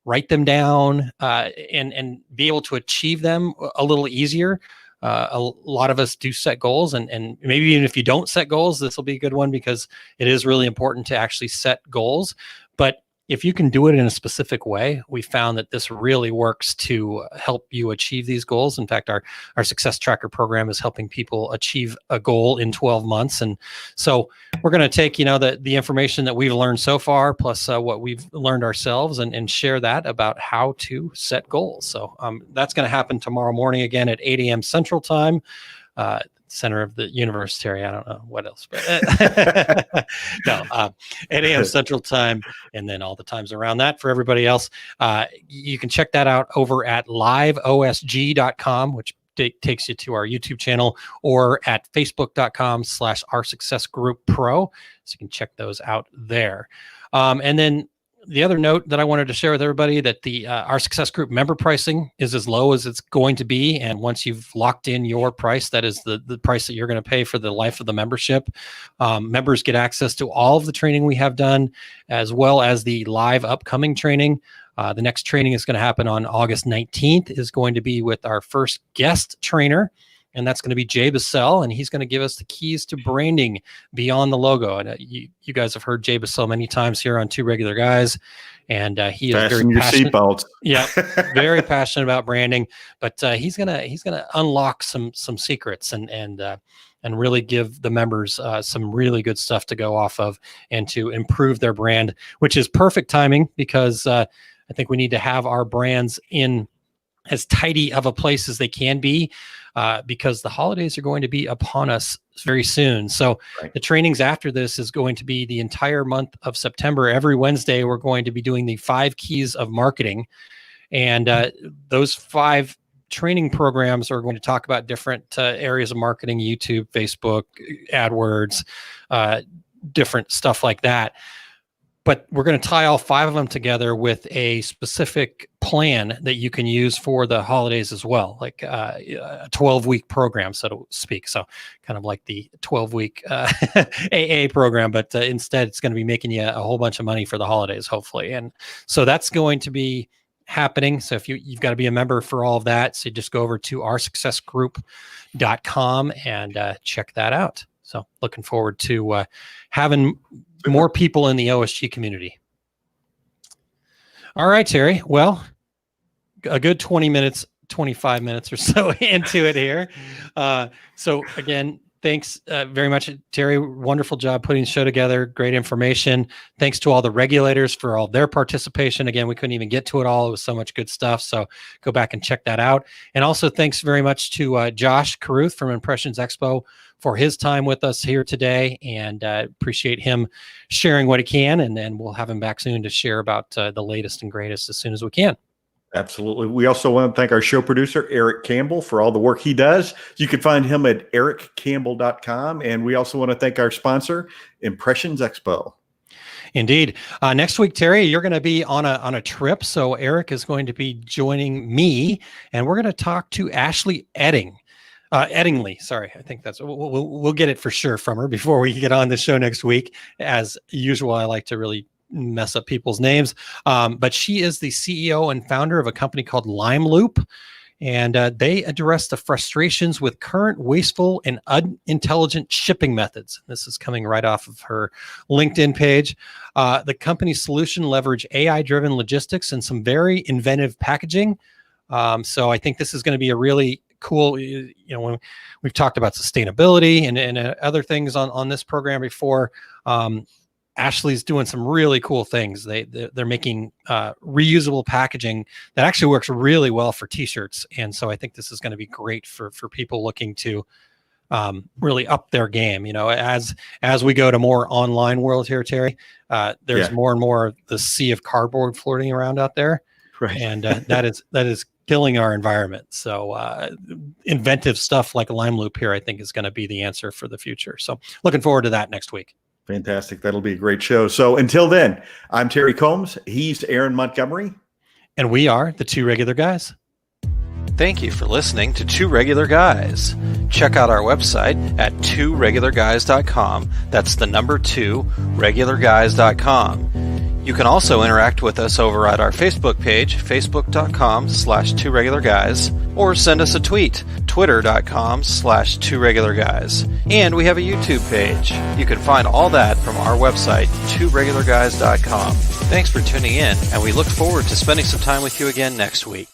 Speaker 5: write them down, and be able to achieve them a little easier. A lot of us do set goals, and maybe even if you don't set goals, this will be a good one because it is really important to actually set goals. But if you can do it in a specific way, we found that this really works to help you achieve these goals. In fact, our Success Tracker program is helping people achieve a goal in 12 months. And so we're going to take, the information that we've learned so far, plus what we've learned ourselves, and share that about how to set goals. So that's going to happen tomorrow morning again at 8 a.m. Central Time. Center of the universe, Terry. I don't know what else, but no, 8 a.m. Central Time, and then all the times around that for everybody else. You can check that out over at liveosg.com, which takes you to our YouTube channel, or at facebook.com/Our Success Group Pro. So you can check those out there. And then the other note that I wanted to share with everybody, that the Our Success Group member pricing is as low as it's going to be. And once you've locked in your price, that is the price that you're going to pay for the life of the membership. Members get access to all of the training we have done, as well as the live upcoming training. The next training is going to happen on August 19th, is going to be with our first guest trainer. And that's going to be Jay Bassell, and he's going to give us the keys to branding beyond the logo. And you guys have heard Jay Bassell many times here on Two Regular Guys, and he is very passionate. Seatbelts. Yeah, very passionate about branding. But he's gonna unlock some secrets and really give the members some really good stuff to go off of and to improve their brand, which is perfect timing because I think we need to have our brands in as tidy of a place as they can be, because the holidays are going to be upon us very soon. So the trainings after this is going to be the entire month of September. Every Wednesday, we're going to be doing the 5 keys of marketing. And those 5 training programs are going to talk about different areas of marketing: YouTube, Facebook, AdWords, different stuff like that. But we're going to tie all 5 of them together with a specific plan that you can use for the holidays as well, like a 12-week program, so to speak. So kind of like the 12-week AA program, but instead it's going to be making you a whole bunch of money for the holidays, hopefully. And so that's going to be happening. So if you've got to be a member for all of that, so just go over to oursuccessgroup.com and check that out. So looking forward to having more people in the OSG community. All right, Terry. Well, a good 20 minutes, 25 minutes or so into it here. So again, thanks very much, Terry. Wonderful job putting the show together. Great information. Thanks to all the regulators for all their participation. Again, we couldn't even get to it all. It was so much good stuff. So go back and check that out. And also thanks very much to Josh Caruth from Impressions Expo for his time with us here today, and appreciate him sharing what he can. And then we'll have him back soon to share about the latest and greatest as soon as we can.
Speaker 4: Absolutely. We also want to thank our show producer, Eric Campbell, for all the work he does. You can find him at ericcampbell.com. And we also want to thank our sponsor, Impressions Expo.
Speaker 5: Indeed. Next week, Terry, you're going to be on a trip. So Eric is going to be joining me, and we're going to talk to Ashley Eddingley. Sorry, I think that's we'll get it for sure from her before we get on the show next week. As usual, I like to really mess up people's names, but she is the CEO and founder of a company called Lime Loop, and they address the frustrations with current wasteful and unintelligent shipping methods. This is coming right off of her LinkedIn page. The company's solution leverage AI-driven logistics and some very inventive packaging. So I think this is going to be a really cool, when we've talked about sustainability and other things on this program before, Ashley's doing some really cool things. They're making reusable packaging that actually works really well for t-shirts. And so I think this is going to be great for people looking to really up their game. As we go to more online world here, Terry, there's more and more of the sea of cardboard floating around out there. Right. And that is killing our environment. So inventive stuff like Lime Loop here, I think, is going to be the answer for the future. So looking forward to that next week.
Speaker 4: Fantastic. That'll be a great show. So until then, I'm Terry Combs. He's Aaron Montgomery.
Speaker 5: And we are the Two Regular Guys.
Speaker 2: Thank you for listening to Two Regular Guys. Check out our website at tworegularguys.com. That's the number 2, regularguys.com. You can also interact with us over at our Facebook page, facebook.com/tworegularguys, or send us a tweet, twitter.com/tworegularguys. And we have a YouTube page. You can find all that from our website, tworegularguys.com. Thanks for tuning in, and we look forward to spending some time with you again next week.